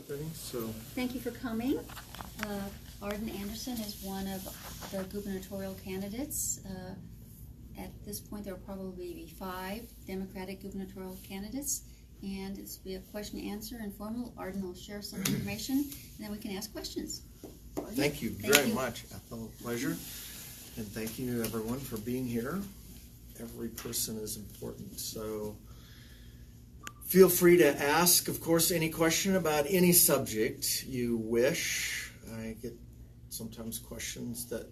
happening. So thank you for coming. Arden Andersen is one of the gubernatorial candidates. At this point, there will probably be 5 Democratic gubernatorial candidates, and this will be a question and answer, informal. Arden will share some information, and then we can ask questions. Arden? thank you very much, Ethel. Pleasure. And thank you, everyone, for being here. Every person is important. So feel free to ask, of course, any question about any subject you wish. I get sometimes questions that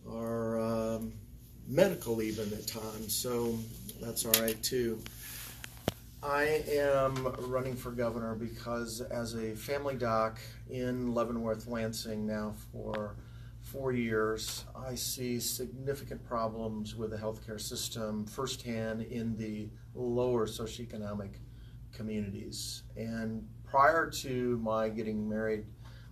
are medical even at times, so that's all right too. I am running for governor because as a family doc in Leavenworth, Lansing now for 4 years, I see significant problems with the healthcare system firsthand in the lower socioeconomic communities. And prior to my getting married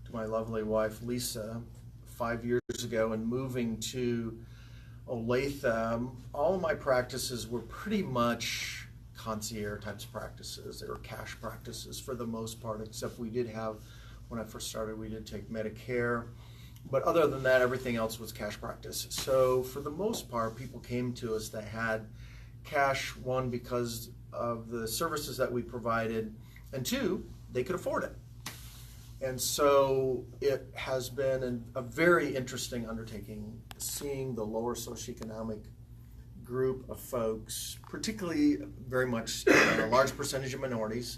to my lovely wife, Lisa, 5 years ago and moving to Olathe, all of my practices were pretty much concierge types of practices. They were cash practices for the most part, except we did have, when I first started, we did take Medicare. But other than that, everything else was cash practice. So for the most part, people came to us that had cash, one, because of the services that we provided, and 2, they could afford it. And so it has been a very interesting undertaking, seeing the lower socioeconomic group of folks, particularly very much a large percentage of minorities.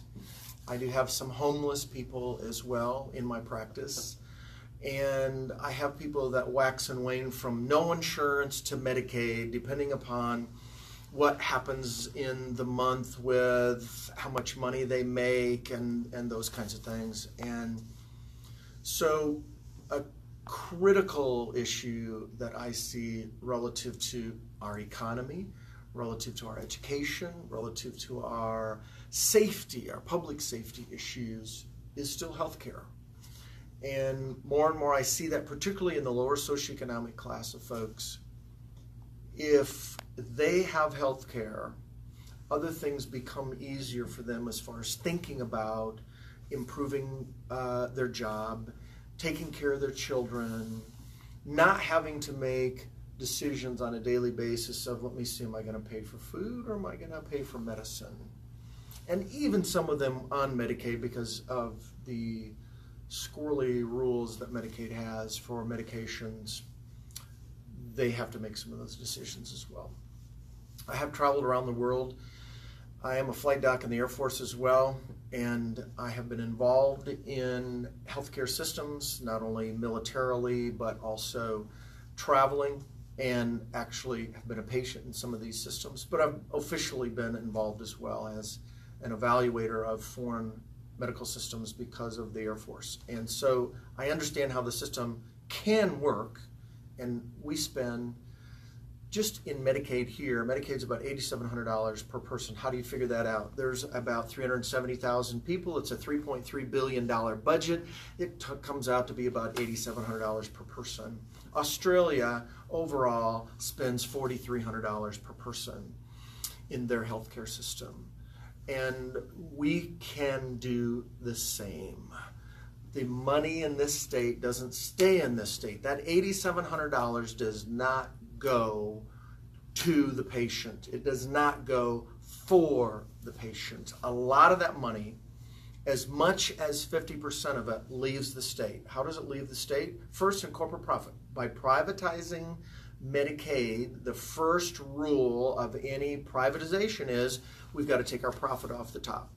I do have some homeless people as well in my practice. And I have people that wax and wane from no insurance to Medicaid, depending upon what happens in the month with how much money they make and those kinds of things. And so a critical issue that I see relative to our economy, relative to our education, relative to our safety, our public safety issues, is still healthcare. And more I see that, particularly in the lower socioeconomic class of folks. If they have health care, other things become easier for them as far as thinking about improving their job, taking care of their children, not having to make decisions on a daily basis of, let me see, am I going to pay for food or am I going to pay for medicine? And even some of them on Medicaid, because of the squirrely rules that Medicaid has for medications, they have to make some of those decisions as well. I have traveled around the world. I am a flight doc in the Air Force as well, and I have been involved in healthcare systems, not only militarily, but also traveling, and actually have been a patient in some of these systems. But I've officially been involved as well as an evaluator of foreign medical systems because of the Air Force. And so I understand how the system can work, and we spend, just in Medicaid here, Medicaid's about $8,700 per person. How do you figure that out? There's about 370,000 people. It's a $3.3 billion budget. It comes out to be about $8,700 per person. Australia overall spends $4,300 per person in their healthcare system. And we can do the same. The money in this state doesn't stay in this state. That $8,700 does not go to the patient. It does not go for the patient. A lot of that money, as much as 50% of it, leaves the state. How does it leave the state? First, in corporate profit. By privatizing Medicaid, the first rule of any privatization is we've got to take our profit off the top.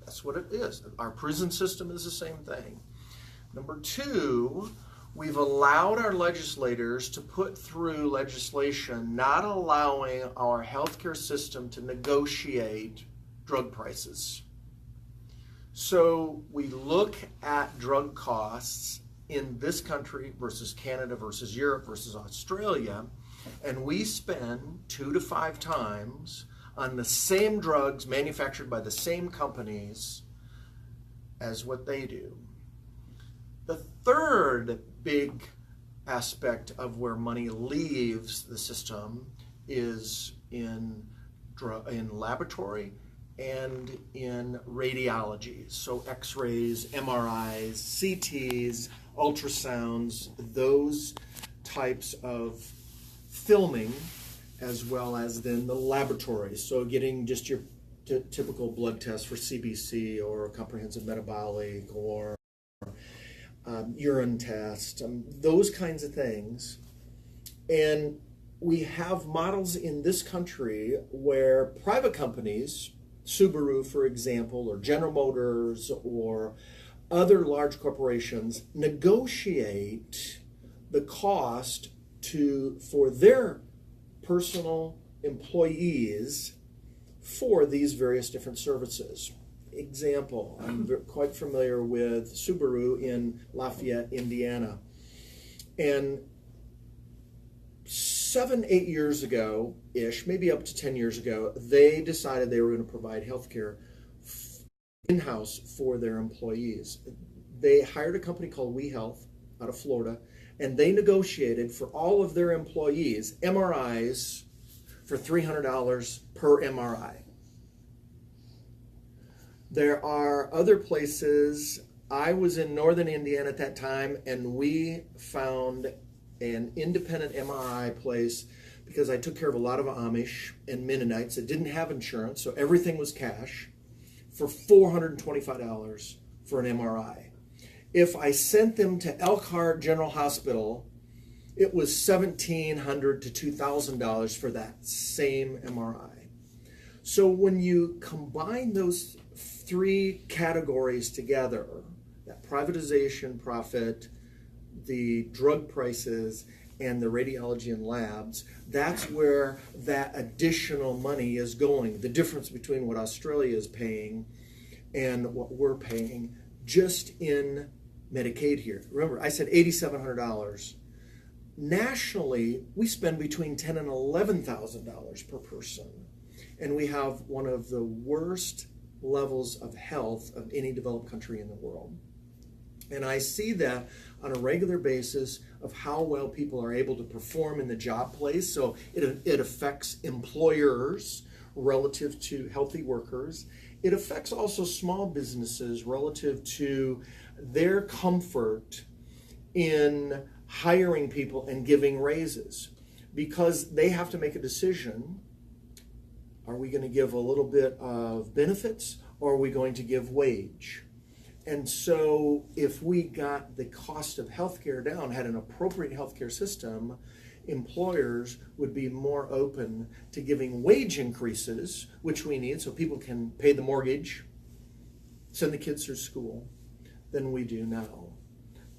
That's what it is. Our prison system is the same thing. Number 2, we've allowed our legislators to put through legislation not allowing our healthcare system to negotiate drug prices. So we look at drug costs in this country versus Canada versus Europe versus Australia, and we spend 2 to 5 times on the same drugs manufactured by the same companies as what they do. The third big aspect of where money leaves the system is in laboratory and in radiology. So x-rays, MRIs, CTs, ultrasounds, those types of filming, as well as then the laboratories. So getting just your typical blood test for CBC or comprehensive metabolic or urine test, those kinds of things. And we have models in this country where private companies, Subaru, for example, or General Motors, or other large corporations, negotiate the cost for their personal employees for these various different services. Example, I'm quite familiar with Subaru in Lafayette, Indiana. And 7-8 years ago-ish, maybe up to 10 years ago, they decided they were going to provide health care in-house for their employees. They hired a company called WeHealth out of Florida, and they negotiated for all of their employees MRIs for $300 per MRI. There are other places. I was in northern Indiana at that time, and we found an independent MRI place because I took care of a lot of Amish and Mennonites that didn't have insurance, so everything was cash, for $425 for an MRI. If I sent them to Elkhart General Hospital, it was $1,700 to $2,000 for that same MRI. So when you combine those three categories together, that privatization profit, the drug prices, and the radiology and labs, that's where that additional money is going. The difference between what Australia is paying and what we're paying just in Medicaid here. Remember, I said $8,700. Nationally, we spend between $10,000 and $11,000 per person. And we have one of the worst levels of health of any developed country in the world. And I see that on a regular basis of how well people are able to perform in the job place. So it affects employers relative to healthy workers. It affects also small businesses relative to their comfort in hiring people and giving raises, because they have to make a decision. Are we going to give a little bit of benefits, or are we going to give wage? And so if we got the cost of healthcare down, had an appropriate healthcare system, employers would be more open to giving wage increases, which we need so people can pay the mortgage, send the kids through school, than we do now.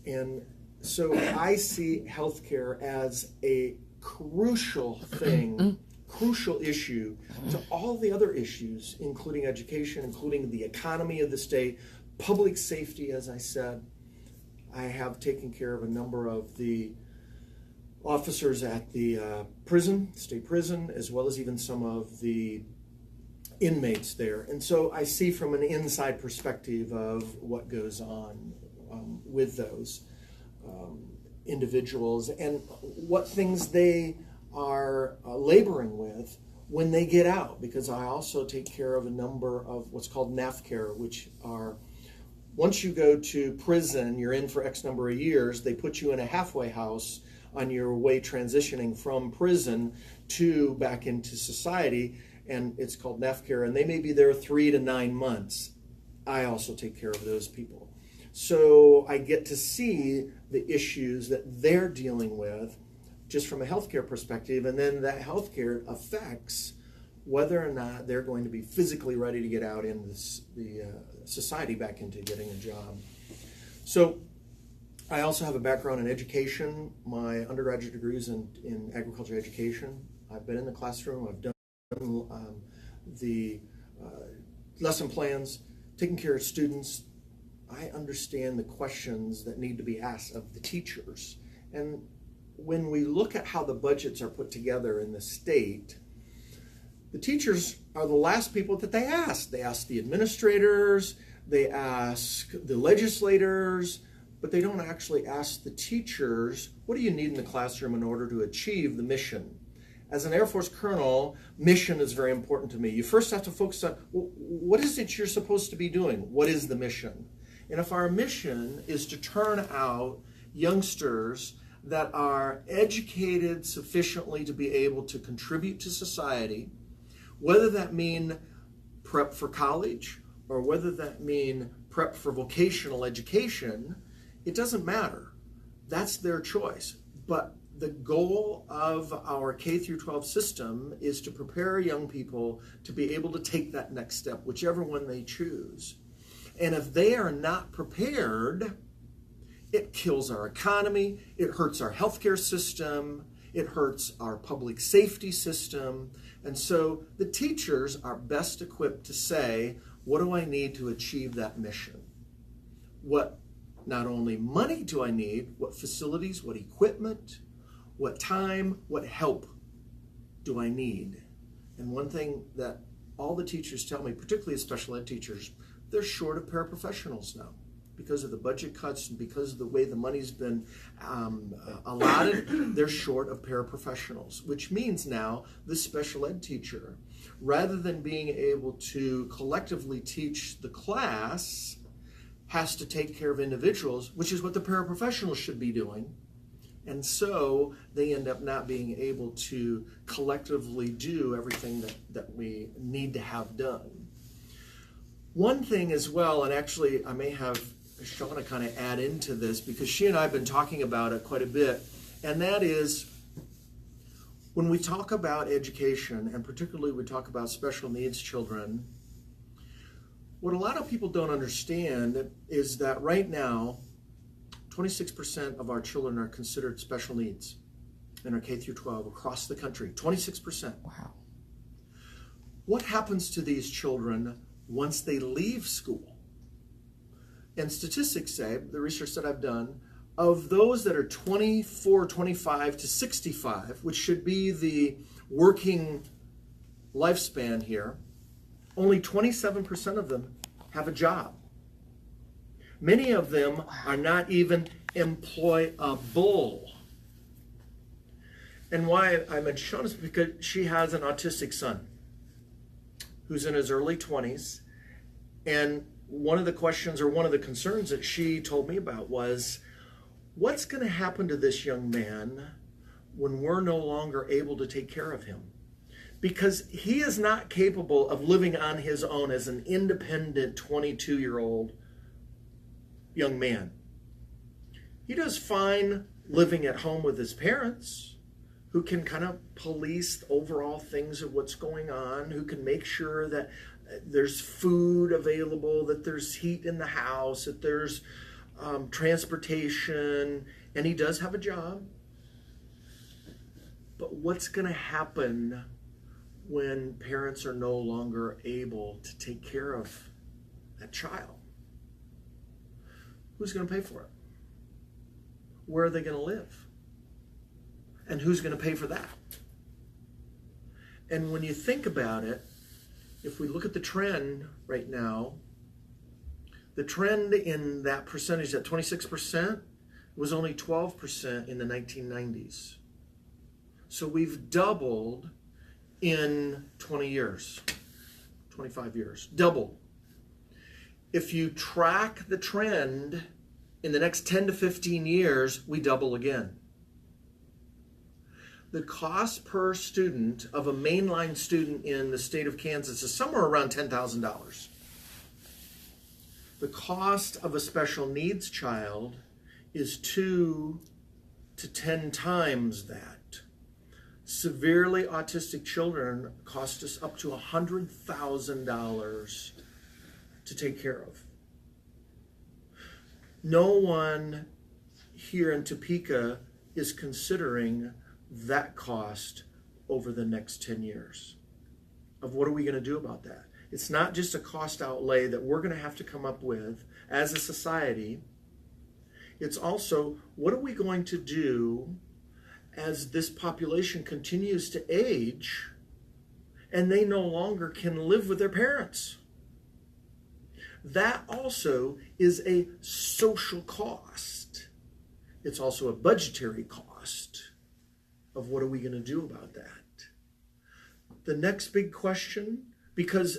And so I see healthcare as a crucial thing, crucial issue to all the other issues, including education, including the economy of the state, public safety, as I said. I have taken care of a number of the officers at the prison, state prison, as well as even some of the inmates there. And so I see from an inside perspective of what goes on with those individuals and what things they are laboring with when they get out, because I also take care of a number of what's called NAF care, which are, once you go to prison, you're in for X number of years, they put you in a halfway house on your way transitioning from prison to back into society, and it's called NAF care, and they may be there 3 to 9 months. I also take care of those people. So I get to see the issues that they're dealing with just from a healthcare perspective, and then that healthcare affects whether or not they're going to be physically ready to get out in the society, back into getting a job. So I also have a background in education. My undergraduate degree is in agriculture education. I've been in the classroom. I've done the lesson plans, taking care of students. I understand the questions that need to be asked of the teachers. And when we look at how the budgets are put together in the state, the teachers are the last people that they ask. They ask the administrators, they ask the legislators, but they don't actually ask the teachers, what do you need in the classroom in order to achieve the mission? as an Air Force colonel, mission is very important to me. You first have to focus on, what is it you're supposed to be doing? What is the mission? And if our mission is to turn out youngsters that are educated sufficiently to be able to contribute to society, whether that mean prep for college or whether that mean prep for vocational education, it doesn't matter. That's their choice. But the goal of our K through 12 system is to prepare young people to be able to take that next step, whichever one they choose. And if they are not prepared, it kills our economy, it hurts our healthcare system, it hurts our public safety system. And so the teachers are best equipped to say, what do I need to achieve that mission? What not only money do I need, what facilities, what equipment, what time, what help do I need? And one thing that all the teachers tell me, particularly special ed teachers, they're short of paraprofessionals now. Because of the budget cuts and because of the way the money's been allotted, they're short of paraprofessionals, which means now this special ed teacher, rather than being able to collectively teach the class, has to take care of individuals, which is what the paraprofessionals should be doing. And so they end up not being able to collectively do everything that we need to have done. One thing as well, and actually I may have Shawnee kind of add into this because she and I have been talking about it quite a bit, and that is when we talk about education, and particularly we talk about special needs children, what a lot of people don't understand is that right now 26% of our children are considered special needs in our K through 12 across the country. 26%. Wow. What happens to these children once they leave school? And statistics say, the research that I've done, of those that are 24, 25 to 65, which should be the working lifespan here, only 27% of them have a job. Many of them are not even employable. And why I mention Shawnee is because she has an autistic son who's in his early 20s. And one of the questions or one of the concerns that she told me about was, what's going to happen to this young man when we're no longer able to take care of him? Because he is not capable of living on his own as an independent 22-year-old young man. He does fine living at home with his parents, who can kind of police overall things of what's going on, who can make sure that there's food available, that there's heat in the house, that there's transportation, and he does have a job. But what's going to happen when parents are no longer able to take care of that child? Who's going to pay for it? Where are they going to live? And who's going to pay for that? And when you think about it, if we look at the trend right now, the trend in that percentage, that 26%, was only 12% in the 1990s. So we've doubled in 20 years, 25 years, doubled. If you track the trend in the next 10 to 15 years, we double again. The cost per student of a mainline student in the state of Kansas is somewhere around $10,000. The cost of a special needs child is 2 to 10 times that. Severely autistic children cost us up to $100,000 to take care of. No one here in Topeka is considering that cost over the next 10 years. Of what are we going to do about that? It's not just a cost outlay that we're going to have to come up with as a society. It's also, what are we going to do as this population continues to age and they no longer can live with their parents? That also is a social cost. It's also a budgetary cost of what are we going to do about that. the next big question, because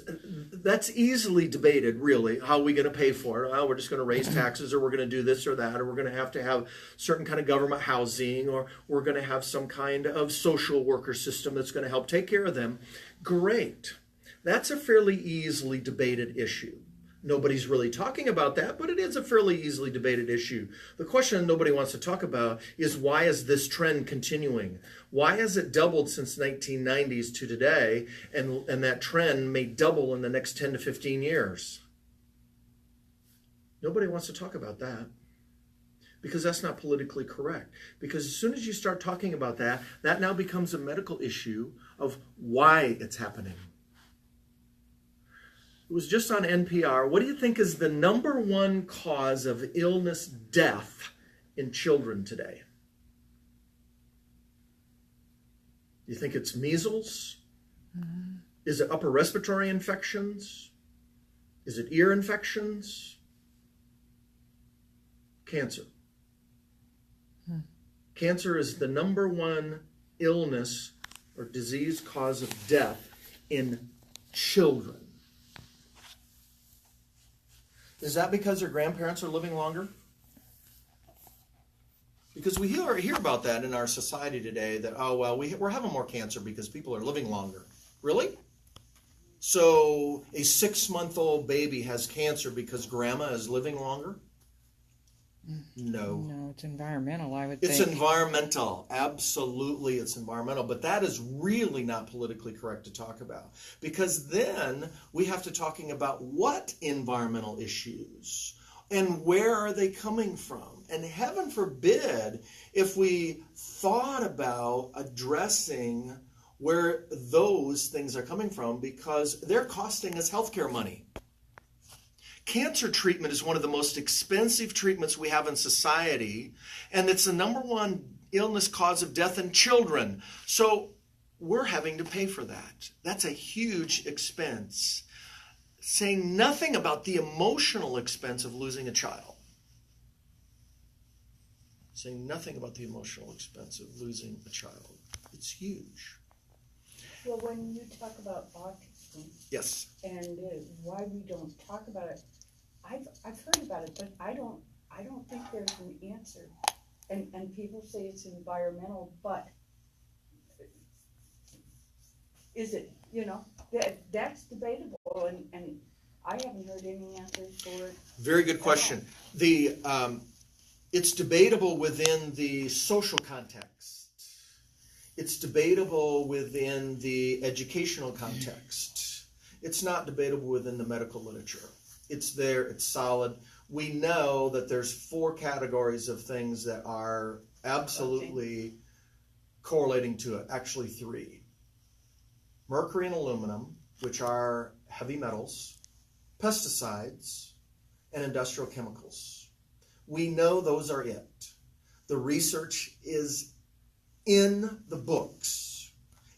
that's easily debated, really. How are we going to pay for it? Oh, we're just going to raise taxes, or we're going to do this or that, or we're going to have certain kind of government housing, or we're going to have some kind of social worker system that's going to help take care of them. Great. That's a fairly easily debated issue. Nobody's really talking about that, but it is a fairly easily debated issue. The question nobody wants to talk about is, why is this trend continuing? Why has it doubled since 1990s to today, and that trend may double in the next 10 to 15 years? Nobody wants to talk about that, because that's not politically correct. Because as soon as you start talking about that, that now becomes a medical issue of why it's happening. It was just on NPR. What do you think is the number one cause of illness, death in children today? You think it's measles? Is it upper respiratory infections? Is it ear infections? Cancer. Cancer is the number one illness or disease cause of death in children. Is that because their grandparents are living longer? Because we hear about that in our society today, that, oh, well, we're having more cancer because people are living longer. Really? So a 6-month-old baby has cancer because grandma is living longer? No. No, it's environmental, I would think. It's environmental. Absolutely, it's environmental. But that is really not politically correct to talk about. Because then we have to talking about what environmental issues and where are they coming from. And heaven forbid if we thought about addressing where those things are coming from, because they're costing us healthcare money. Cancer treatment is one of the most expensive treatments we have in society, and it's the number one illness cause of death in children. So we're having to pay for that. That's a huge expense. Saying nothing about the emotional expense of losing a child. Saying nothing about the emotional expense of losing a child. It's huge. Well, when you talk about autism, yes, and why we don't talk about it, I've heard about it, but I don't think there's an answer. And people say it's environmental, but is it? That's debatable, and I haven't heard any answers for it. Very good question. It's debatable within the social context. It's debatable within the educational context. It's not debatable within the medical literature. It's there, it's solid. We know that there's 4 categories of things that are absolutely correlating to it. Actually 3. Mercury and aluminum, which are heavy metals, pesticides, and industrial chemicals. We know those are it. The research is in the books.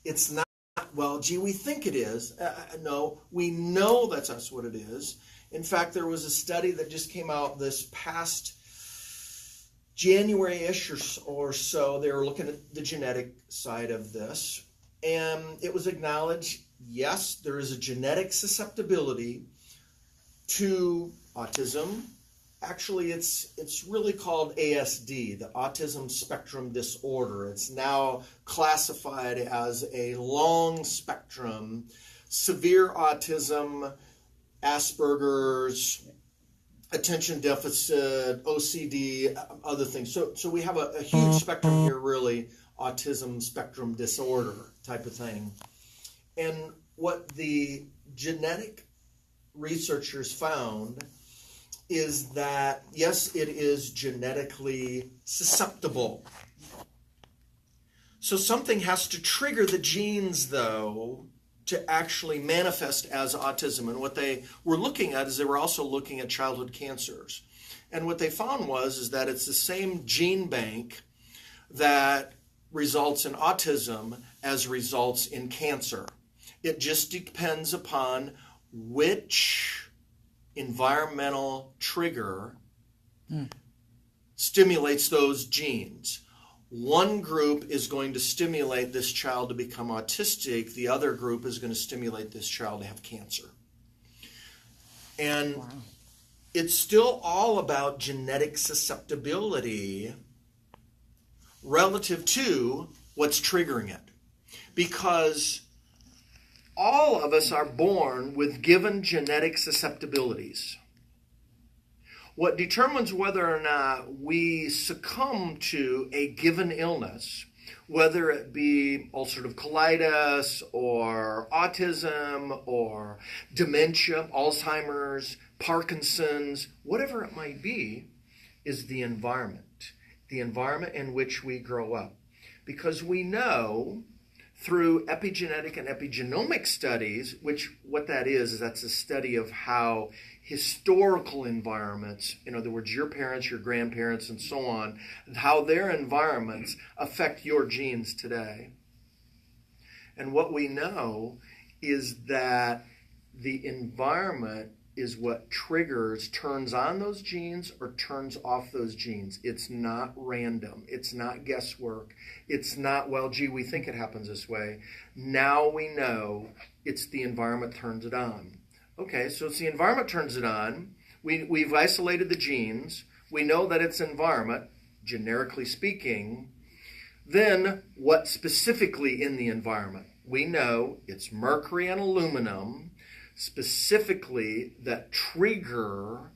It's not, well, gee, we think it is. No, we know that's what it is. In fact, there was a study that just came out this past January-ish or so. They were looking at the genetic side of this, and it was acknowledged, yes, there is a genetic susceptibility to autism. Actually, it's really called ASD, the Autism Spectrum Disorder. It's now classified as a long spectrum, severe autism, Asperger's, attention deficit, OCD, other things. So we have a huge spectrum here, really, autism spectrum disorder type of thing. And what the genetic researchers found is that, yes, it is genetically susceptible. So something has to trigger the genes, though, to actually manifest as autism. And what they were looking at is they were also looking at childhood cancers. And what they found is that it's the same gene bank that results in autism as results in cancer. It just depends upon which environmental trigger stimulates those genes. one group is going to stimulate this child to become autistic, the other group is going to stimulate this child to have cancer. And Wow. it's still all about genetic susceptibility relative to what's triggering it. Because all of us are born with given genetic susceptibilities. What determines whether or not we succumb to a given illness, whether it be ulcerative colitis or autism or dementia, Alzheimer's, Parkinson's, whatever it might be, is the environment in which we grow up. Because we know through epigenetic and epigenomic studies, what that is that's a study of how historical environments, in other words, your parents, your grandparents, and so on, how their environments affect your genes today. And what we know is that the environment is what turns on those genes or turns off those genes. It's not random. It's not guesswork. It's not, well, gee, we think it happens this way. Now we know it's the environment turns it on. Okay, so it's the environment turns it on. We've isolated the genes. We know that it's environment, generically speaking. Then what specifically in the environment? We know it's mercury and aluminum, specifically that trigger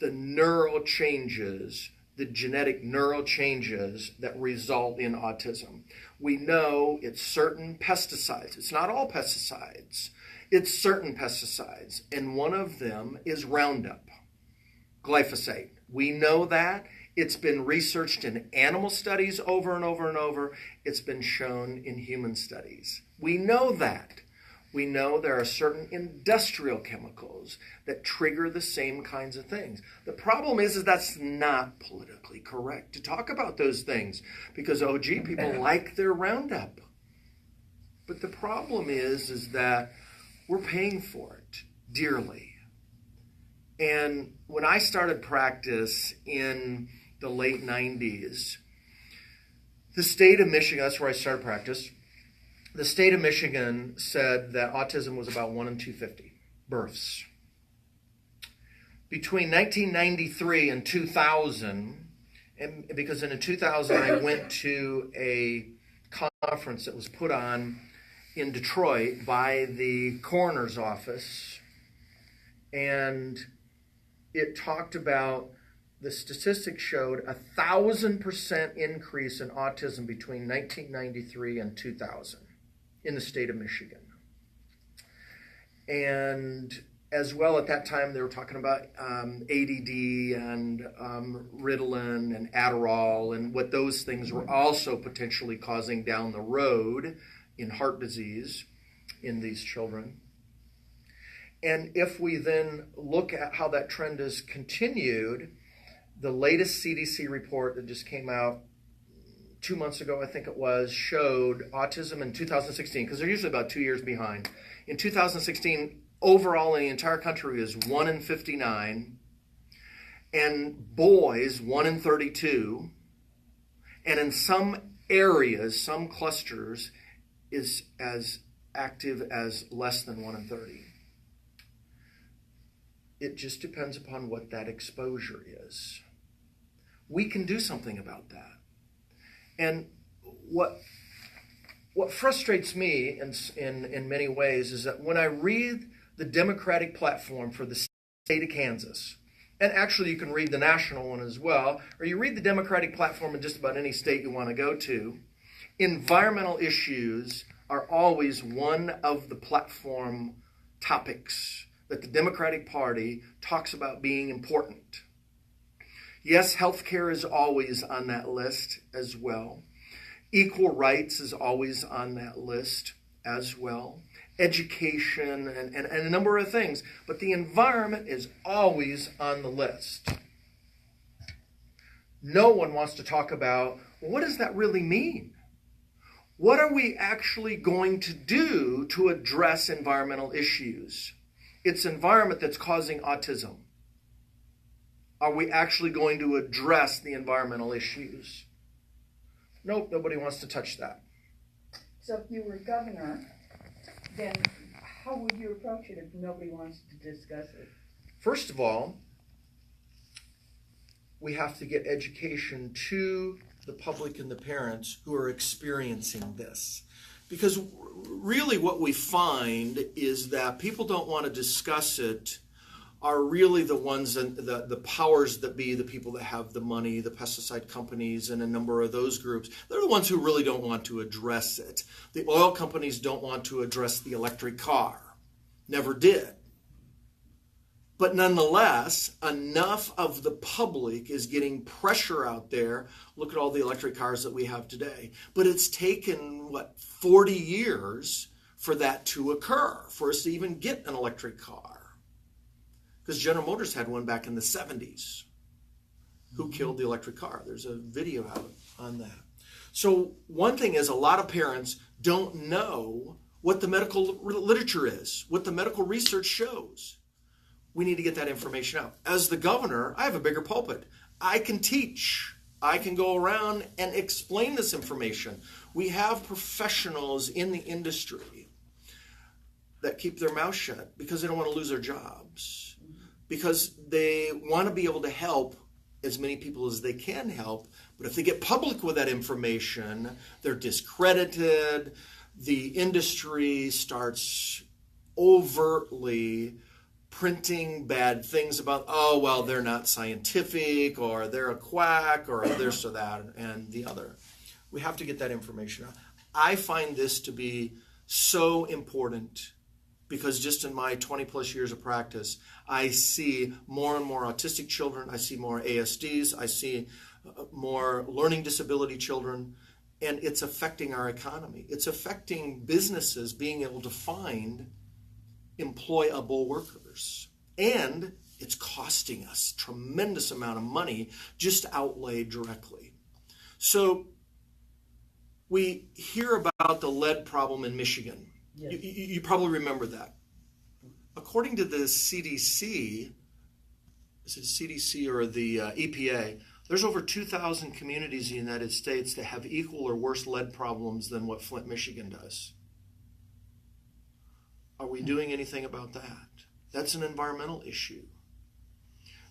the neural changes, the genetic neural changes that result in autism. We know it's certain pesticides. It's not all pesticides. It's certain pesticides, and one of them is Roundup, glyphosate. We know that. It's been researched in animal studies over and over and over. It's been shown in human studies. We know that. We know there are certain industrial chemicals that trigger the same kinds of things. The problem is that's not politically correct to talk about those things because, oh, gee, people like their Roundup. But the problem is that we're paying for it dearly. And when I started practice in the late 90s, the state of Michigan, that's where I started practice, the state of Michigan said that autism was about 1 in 250 births. Between 1993 and 2000, and because in 2000 I went to a conference that was put on in Detroit by the coroner's office, and it talked about the statistics showed 1,000% increase in autism between 1993 and 2000 in the state of Michigan. And as well, at that time, they were talking about ADD and Ritalin and Adderall and what those things were also potentially causing down the road in heart disease in these children. And if we then look at how that trend has continued, the latest CDC report that just came out 2 months ago, I think it was, showed autism in 2016, because they're usually about 2 years behind. In 2016, overall in the entire country is 1 in 59, and boys 1 in 32, and in some areas, some clusters, is as active as less than 1 in 30. It just depends upon what that exposure is. We can do something about that. And what frustrates me in many ways is that when I read the Democratic platform for the state of Kansas, and actually you can read the national one as well, or you read the Democratic platform in just about any state you want to go to, environmental issues are always one of the platform topics that the Democratic Party talks about being important. Yes, healthcare is always on that list as well. Equal rights is always on that list as well. Education and a number of things. But the environment is always on the list. No one wants to talk about, well, what does that really mean? What are we actually going to do to address environmental issues? It's environment that's causing autism. Are we actually going to address the environmental issues? Nope, nobody wants to touch that. So if you were governor, then how would you approach it if nobody wants to discuss it? First of all, we have to get education to the public and the parents who are experiencing this. Because really what we find is that people don't want to discuss it are really the ones, the powers that be, the people that have the money, the pesticide companies and a number of those groups. They're the ones who really don't want to address it. The oil companies don't want to address the electric car. Never did. But nonetheless, enough of the public is getting pressure out there. Look at all the electric cars that we have today. But it's taken, 40 years for that to occur, for us to even get an electric car. Because General Motors had one back in the 70s. Who killed the electric car? There's a video out on that. So one thing is, a lot of parents don't know what the medical literature is, what the medical research shows. We need to get that information out. As the governor, I have a bigger pulpit. I can teach. I can go around and explain this information. We have professionals in the industry that keep their mouth shut because they don't want to lose their jobs, because they want to be able to help as many people as they can help. But if they get public with that information, they're discredited. The industry starts overtly printing bad things about, oh, well, they're not scientific, or they're a quack, or this or that and the other. We have to get that information out. I find this to be so important because just in my 20 plus years of practice, I see more and more autistic children. I see more ASDs. I see more learning disability children, and it's affecting our economy. It's affecting businesses being able to find employable workers. And it's costing us a tremendous amount of money just outlaid directly. So we hear about the lead problem in Michigan. Yes. You probably remember that. According to the CDC, is it CDC or the EPA, there's over 2,000 communities in the United States that have equal or worse lead problems than what Flint, Michigan does. Are we doing anything about that? That's an environmental issue.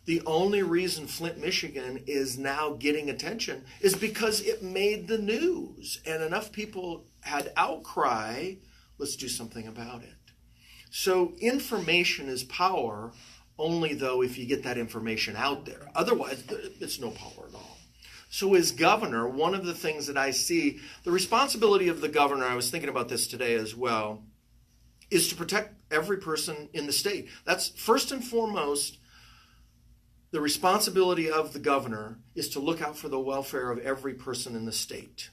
The only reason Flint, Michigan is now getting attention is because it made the news and enough people had outcry, let's do something about it. So information is power only though if you get that information out there. Otherwise, it's no power at all. So as governor, one of the things that I see, the responsibility of the governor, I was thinking about this today as well, is to protect every person in the state. That's first and foremost. The responsibility of the governor is to look out for the welfare of every person in the state.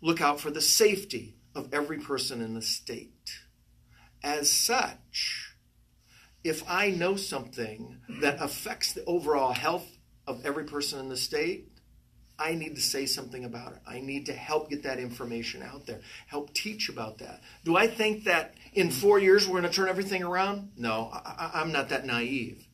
Look out for the safety of every person in the state. As such, if I know something that affects the overall health of every person in the state, I need to say something about it. I need to help get that information out there, help teach about that. Do I think that in 4 years we're going to turn everything around? No, I'm not that naive.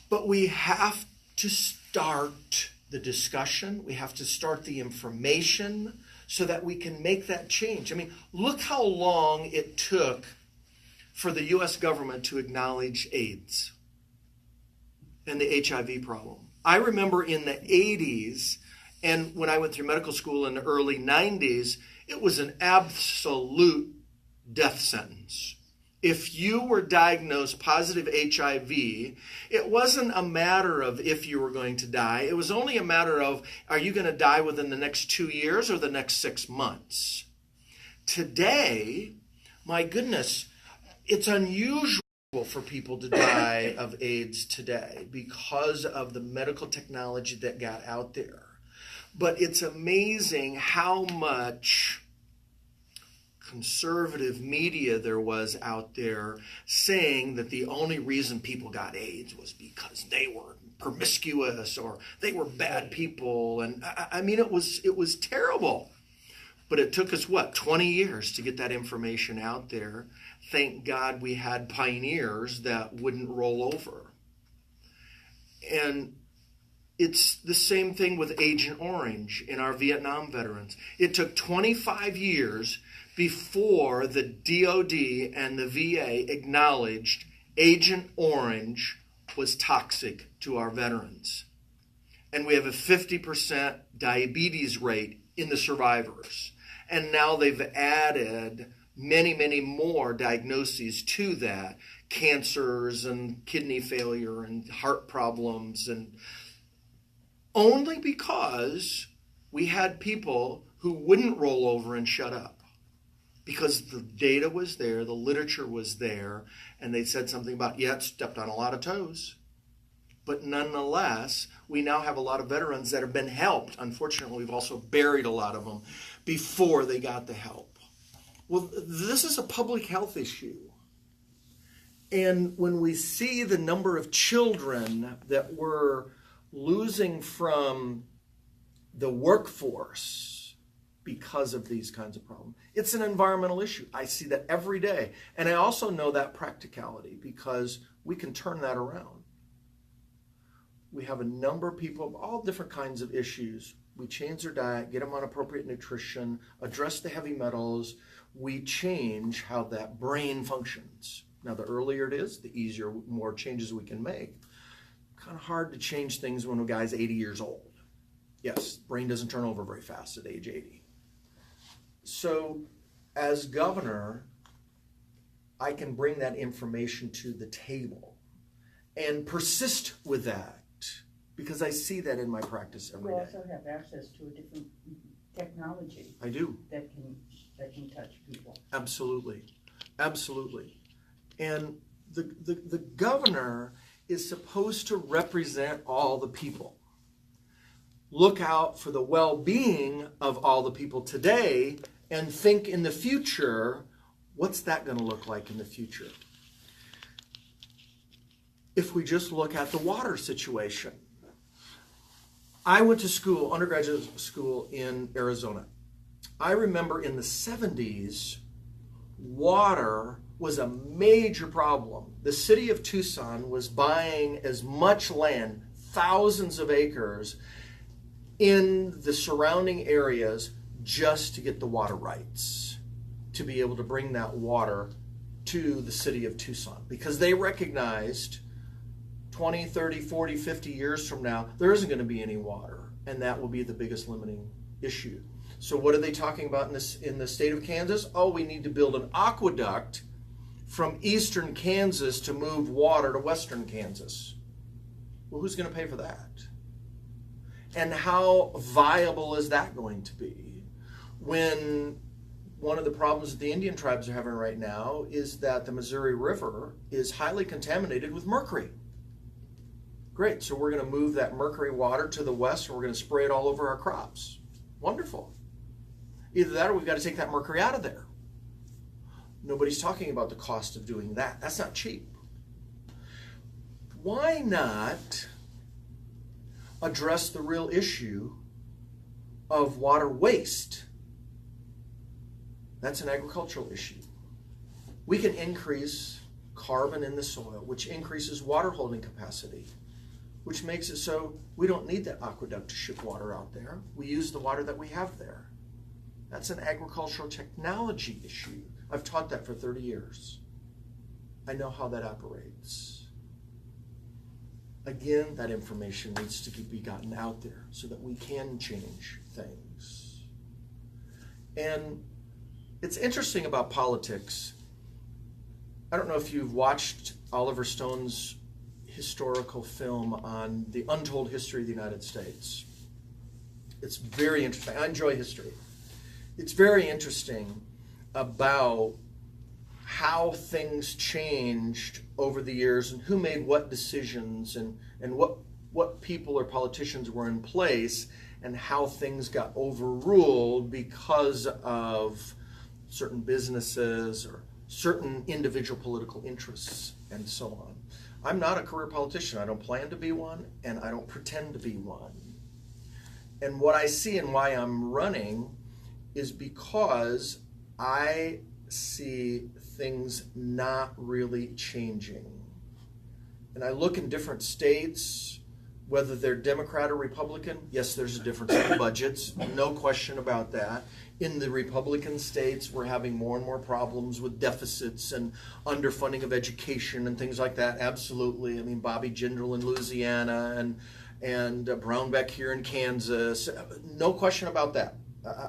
But we have to start the discussion. We have to start the information so that we can make that change. I mean, look how long it took for the U.S. government to acknowledge AIDS and the HIV problem. I remember in the 80s, and when I went through medical school in the early 90s, it was an absolute death sentence. If you were diagnosed positive HIV, it wasn't a matter of if you were going to die. It was only a matter of, are you going to die within the next 2 years or the next 6 months? Today, my goodness, it's unusual for people to die of AIDS today because of the medical technology that got out there. But it's amazing how much conservative media there was out there saying that the only reason people got AIDS was because they were promiscuous or they were bad people. And I mean, it was terrible. But it took us, 20 years to get that information out there. Thank God we had pioneers that wouldn't roll over. And It's the same thing with Agent Orange in our Vietnam veterans. It took 25 years before the DOD and the VA acknowledged Agent Orange was toxic to our veterans. And we have a 50% diabetes rate in the survivors. And now they've added many, many more diagnoses to that. Cancers and kidney failure and heart problems, and only because we had people who wouldn't roll over and shut up. Because the data was there, the literature was there, and they said something about, yeah, it stepped on a lot of toes. But nonetheless, we now have a lot of veterans that have been helped. Unfortunately, we've also buried a lot of them before they got the help. Well, this is a public health issue. And when we see the number of children that we're losing from the workforce because of these kinds of problems, it's an environmental issue. I see that every day. And I also know that practicality because we can turn that around. We have a number of people of all different kinds of issues. We change their diet, get them on appropriate nutrition, address the heavy metals. We change how that brain functions. Now, the earlier it is, the easier, more changes we can make. Kind of hard to change things when a guy's 80 years old. Yes, brain doesn't turn over very fast at age 80. So, as governor, I can bring that information to the table and persist with that because I see that in my practice every day. You also have access to a different technology. I do. That can touch people. Absolutely. Absolutely. And the governor is supposed to represent all the people. Look out for the well-being of all the people today and think in the future, what's that going to look like in the future? If we just look at the water situation. I went to school, undergraduate school in Arizona. I remember in the 70s, water was a major problem. The city of Tucson was buying as much land, thousands of acres, in the surrounding areas just to get the water rights, to be able to bring that water to the city of Tucson. Because they recognized 20, 30, 40, 50 years from now, there isn't going to be any water, and that will be the biggest limiting issue. So what are they talking about in the state of Kansas? Oh, we need to build an aqueduct from eastern Kansas to move water to western Kansas. Well, who's going to pay for that? And how viable is that going to be? When one of the problems that the Indian tribes are having right now is that the Missouri River is highly contaminated with mercury. Great, so we're going to move that mercury water to the west and we're going to spray it all over our crops. Wonderful. Either that or we've got to take that mercury out of there. Nobody's talking about the cost of doing that. That's not cheap. Why not address the real issue of water waste? That's an agricultural issue. We can increase carbon in the soil, which increases water holding capacity, which makes it so we don't need that aqueduct to ship water out there. We use the water that we have there. That's an agricultural technology issue. I've taught that for 30 years. I know how that operates. Again, that information needs to be gotten out there so that we can change things. And it's interesting about politics. I don't know if you've watched Oliver Stone's historical film on the untold history of the United States. It's very interesting. I enjoy history. It's very interesting about how things changed over the years and who made what decisions and what people or politicians were in place and how things got overruled because of certain businesses or certain individual political interests and so on. I'm not a career politician. I don't plan to be one, and I don't pretend to be one. And what I see and why I'm running is because I see things not really changing. And I look in different states, Whether they're Democrat or Republican, yes, there's a difference in budgets, no question about that. In the Republican states, we're having more and more problems with deficits and underfunding of education and things like that. Absolutely. I mean, Bobby Jindal in Louisiana and Brownback here in Kansas. No question about that.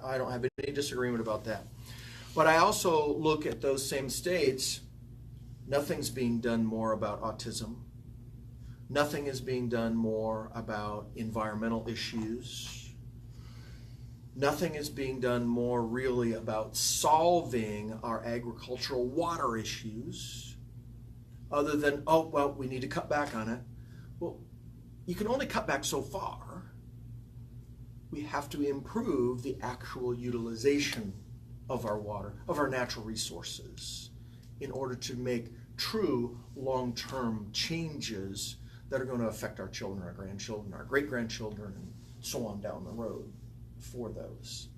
I don't have any disagreement about that. But I also look at those same states, nothing's being done more about autism. Nothing is being done more about environmental issues. Nothing is being done more really about solving our agricultural water issues, other than, oh, well, we need to cut back on it. Well, you can only cut back so far. We have to improve the actual utilization of our water, of our natural resources, in order to make true long-term changes that are going to affect our children, our grandchildren, our great-grandchildren, and so on down the road for those.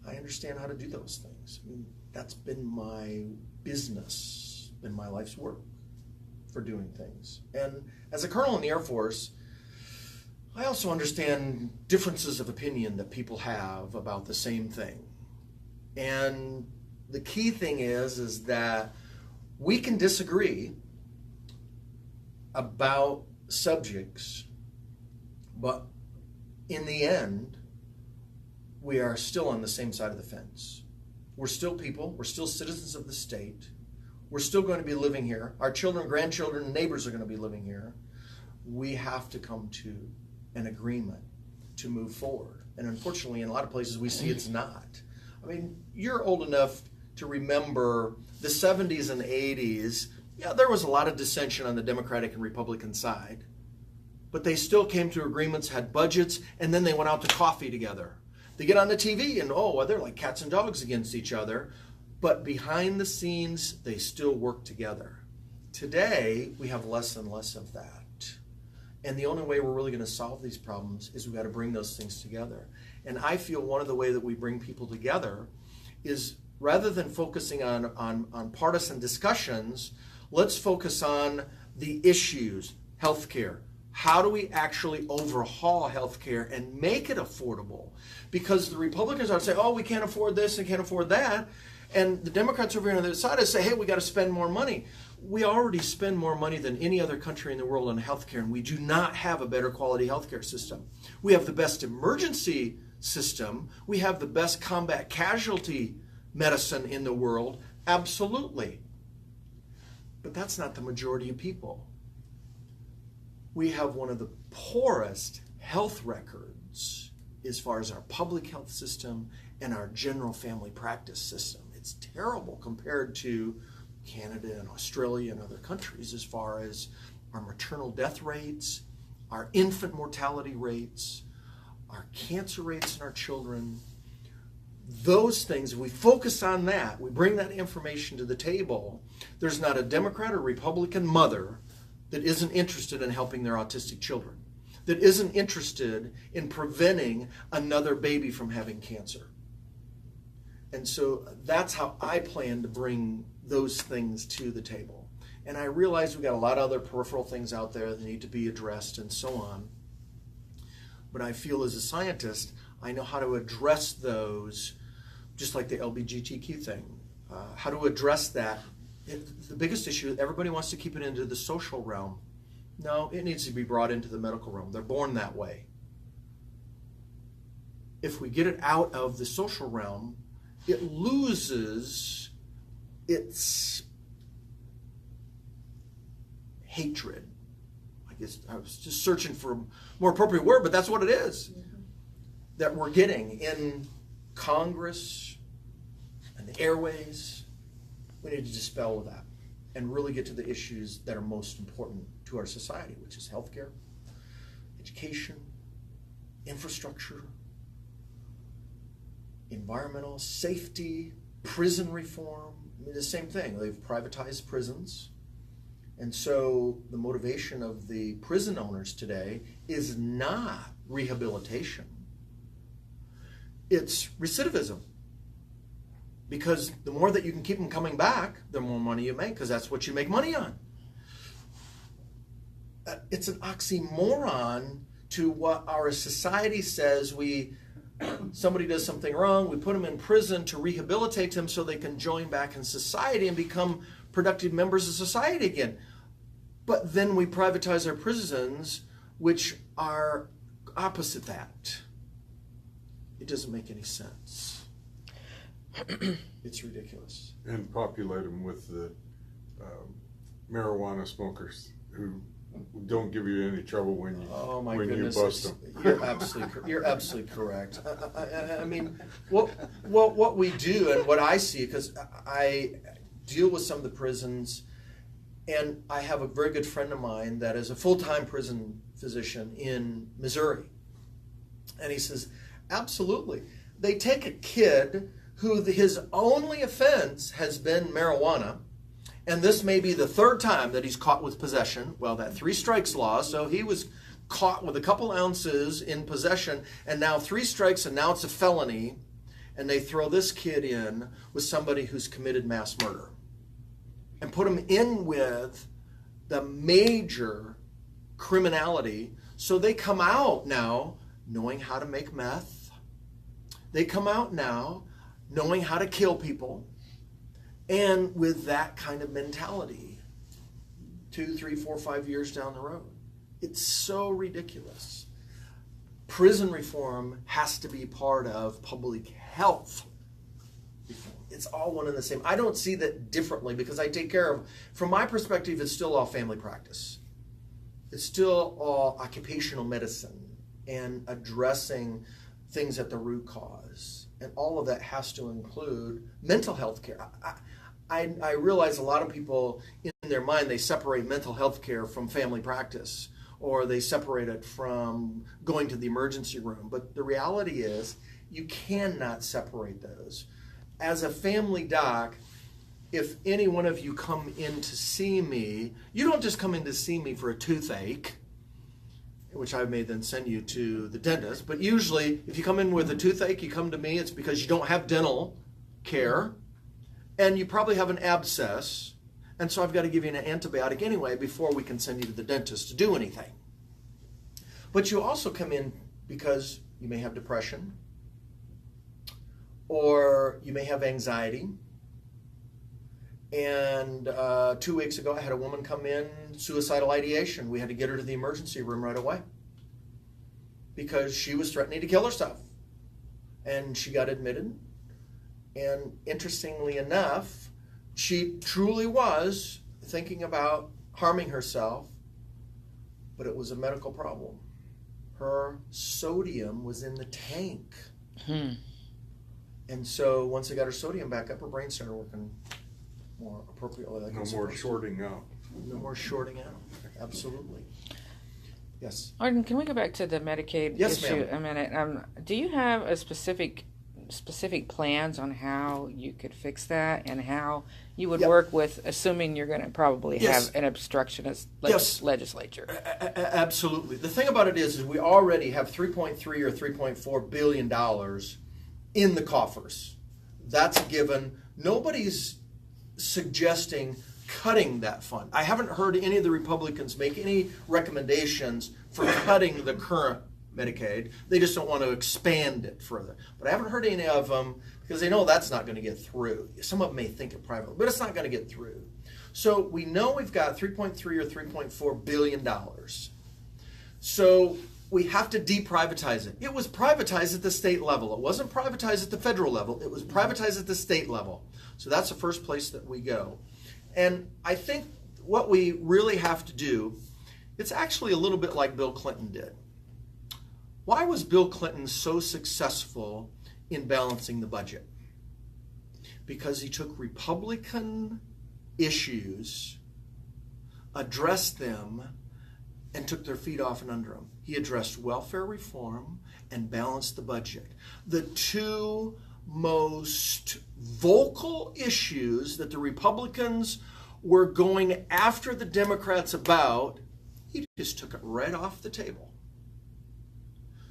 I understand how to do those things. I mean, that's been my business, been my life's work for doing things. And as a colonel in the Air Force, I also understand differences of opinion that people have about the same thing. And the key thing is that we can disagree about subjects, but in the end, we are still on the same side of the fence. We're still people, we're still citizens of the state, we're still going to be living here. Our children, grandchildren, and neighbors are going to be living here. We have to come to an agreement to move forward. And unfortunately, in a lot of places, we see it's not. I mean, you're old enough to remember the 70s and 80s. Yeah, there was a lot of dissension on the Democratic and Republican side, but they still came to agreements, had budgets, and then they went out to coffee together. They get on the TV and, oh, well, they're like cats and dogs against each other, but behind the scenes, they still work together. Today, we have less and less of that. And the only way we're really going to solve these problems is we've got to bring those things together. And I feel one of the ways that we bring people together is, rather than focusing on partisan discussions, let's focus on the issues. Healthcare. How do we actually overhaul healthcare and make it affordable? Because the Republicans are saying, oh, we can't afford this and can't afford that. And the Democrats over here on the other side say, hey, we got to spend more money. We already spend more money than any other country in the world on healthcare, and we do not have a better quality healthcare system. We have the best emergency system. We have the best combat casualty medicine in the world. Absolutely. But that's not the majority of people. We have one of the poorest health records as far as our public health system and our general family practice system. It's terrible compared to Canada and Australia and other countries as far as our maternal death rates, our infant mortality rates, our cancer rates in our children. Those things, if we focus on that, we bring that information to the table, there's not a Democrat or Republican mother that isn't interested in helping their autistic children, that isn't interested in preventing another baby from having cancer. And so that's how I plan to bring those things to the table. And I realize we've got a lot of other peripheral things out there that need to be addressed and so on. But I feel as a scientist, I know how to address those, just like the LGBTQ thing. How to address that. The biggest issue, everybody wants to keep it into the social realm. No, it needs to be brought into the medical realm. They're born that way. If we get it out of the social realm, it loses its hatred. I guess I was just searching for a more appropriate word, but that's what it is. That we're getting in Congress and the airways. We need to dispel that and really get to the issues that are most important to our society, which is healthcare, education, infrastructure, environmental safety, prison reform. I mean, the same thing. They've privatized prisons. And so the motivation of the prison owners today is not rehabilitation. It's recidivism. Because the more that you can keep them coming back, the more money you make, because that's what you make money on. it's an oxymoron to what our society says. Somebody does something wrong, we put them in prison to rehabilitate them so they can join back in society and become productive members of society again. But then we privatize our prisons, which are opposite that. It doesn't make any sense. It's ridiculous. And populate them with the marijuana smokers who don't give you any trouble when you you bust them. You're absolutely correct. I mean, what we do and what I see, because I deal with some of the prisons, and I have a very good friend of mine that is a full-time prison physician in Missouri, and he says, absolutely, they take a kid who his only offense has been marijuana. And this may be the third time that he's caught with possession. Well, that 3 strikes law, so he was caught with a couple ounces in possession, and now 3 strikes, and now it's a felony. And they throw this kid in with somebody who's committed mass murder and put him in with the major criminality. So they come out now knowing how to make meth. They come out now knowing how to kill people. And with that kind of mentality, 2, 3, 4, 5 years down the road. It's so ridiculous. Prison reform has to be part of public health reform. It's all one and the same. I don't see that differently because I take care of, from my perspective, it's still all family practice. It's still all occupational medicine and addressing things at the root cause. And all of that has to include mental health care. I realize a lot of people, in their mind, they separate mental health care from family practice, or they separate it from going to the emergency room. But the reality is, you cannot separate those. As a family doc, if any one of you come in to see me, you don't just come in to see me for a toothache, which I may then send you to the dentist. But usually, if you come in with a toothache, you come to me, it's because you don't have dental care, and you probably have an abscess, and so I've got to give you an antibiotic anyway before we can send you to the dentist to do anything. But you also come in because you may have depression, or you may have anxiety. And 2 weeks ago, I had a woman come in, suicidal ideation. We had to get her to the emergency room right away because she was threatening to kill herself. And she got admitted. And interestingly enough, she truly was thinking about harming herself, but it was a medical problem. Her sodium was in the tank. And so once they got her sodium back up, her brain started working more appropriately. Like no more shorting out. No more shorting out. Absolutely. Yes. Arden, can we go back to the Medicaid issue a minute? Do you have a specific plans on how you could fix that and how you would work with, assuming you're going to probably have an obstructionist legislature? Absolutely. The thing about it is we already have $3.3 or $3.4 billion in the coffers. That's a given. Nobody's suggesting cutting that fund. I haven't heard any of the Republicans make any recommendations for cutting the current Medicaid. They just don't want to expand it further. But I haven't heard any of them because they know that's not going to get through. Some of them may think it privately, but it's not going to get through. So we know we've got $3.3 or $3.4 billion. So we have to deprivatize it. It was privatized at the state level. It wasn't privatized at the federal level. It was privatized at the state level. So that's the first place that we go. And I think what we really have to do, it's actually a little bit like Bill Clinton did. Why was Bill Clinton so successful in balancing the budget? Because he took Republican issues, addressed them, and took their feet off and under them. He addressed welfare reform and balanced the budget. The two most vocal issues that the Republicans were going after the Democrats about, he just took it right off the table.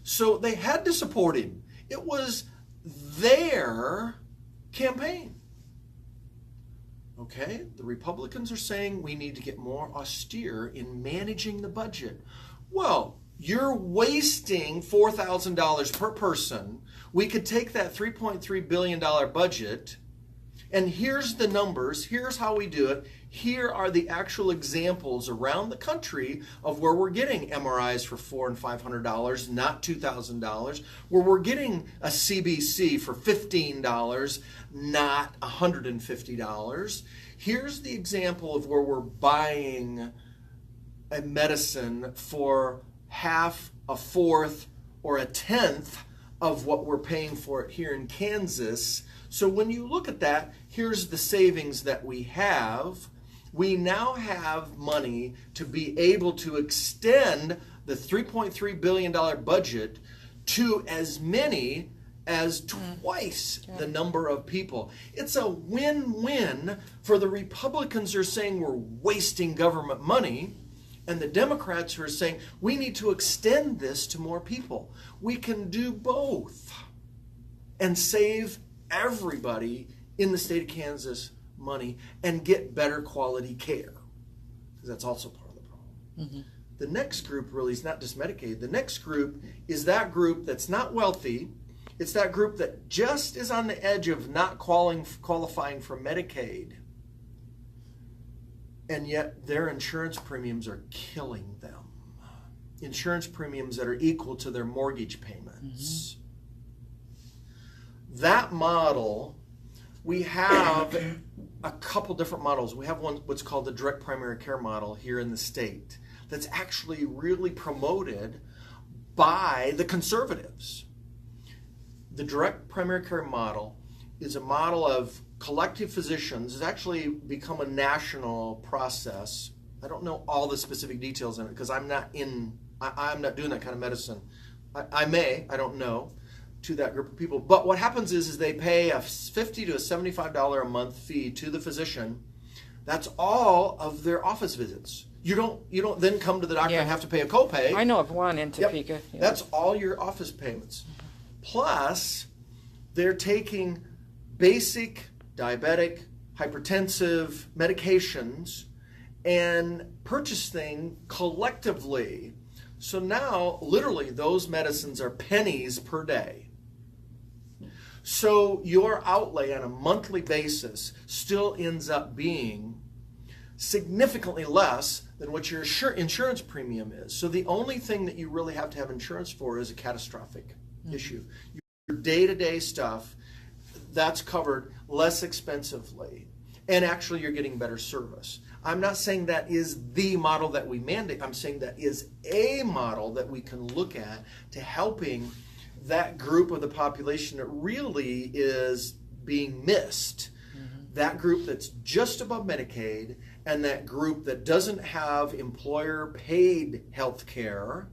So they had to support him. It was their campaign. Okay? The Republicans are saying we need to get more austere in managing the budget. Well, you're wasting $4,000 per person. We could take that $3.3 billion budget, and here's the numbers. Here's how we do it. Here are the actual examples around the country of where we're getting MRIs for $400 and $500, not $2,000, where we're getting a CBC for $15, not $150. Here's the example of where we're buying a medicine for half, a fourth, or a tenth of what we're paying for it here in Kansas. So when you look at that, here's the savings that we have. We now have money to be able to extend the $3.3 billion budget to as many as twice the number of people. It's a win-win for the Republicans who are saying we're wasting government money, and the Democrats who are saying we need to extend this to more people. We can do both and save everybody in the state of Kansas money and get better quality care. Because that's also part of the problem. Mm-hmm. The next group really is not just Medicaid. The next group is that group that's not wealthy. It's that group that just is on the edge of not qualifying for Medicaid. And yet their insurance premiums are killing them. Insurance premiums that are equal to their mortgage payments. Mm-hmm. That model, we have a couple different models. We have one, what's called the direct primary care model here in the state, that's actually really promoted by the conservatives. The direct primary care model is a model of collective physicians. It's actually become a national process. I don't know all the specific details in it because I'm not doing that kind of medicine. I don't know, to that group of people. But what happens is they pay a $50 to $75 a month fee to the physician. That's all of their office visits. You don't then come to the doctor and have to pay a copay. I know of one in Topeka. Yep. Yeah. That's all your office payments. Plus, they're taking basic diabetic, hypertensive medications and purchasing collectively. So now, literally, those medicines are pennies per day. So your outlay on a monthly basis still ends up being significantly less than what your insurance premium is. So the only thing that you really have to have insurance for is a catastrophic issue. Your day-to-day stuff, that's covered less expensively. And actually, you're getting better service. I'm not saying that is the model that we mandate. I'm saying that is a model that we can look at to helping that group of the population that really is being missed. Mm-hmm. That group that's just above Medicaid and that group that doesn't have employer-paid health care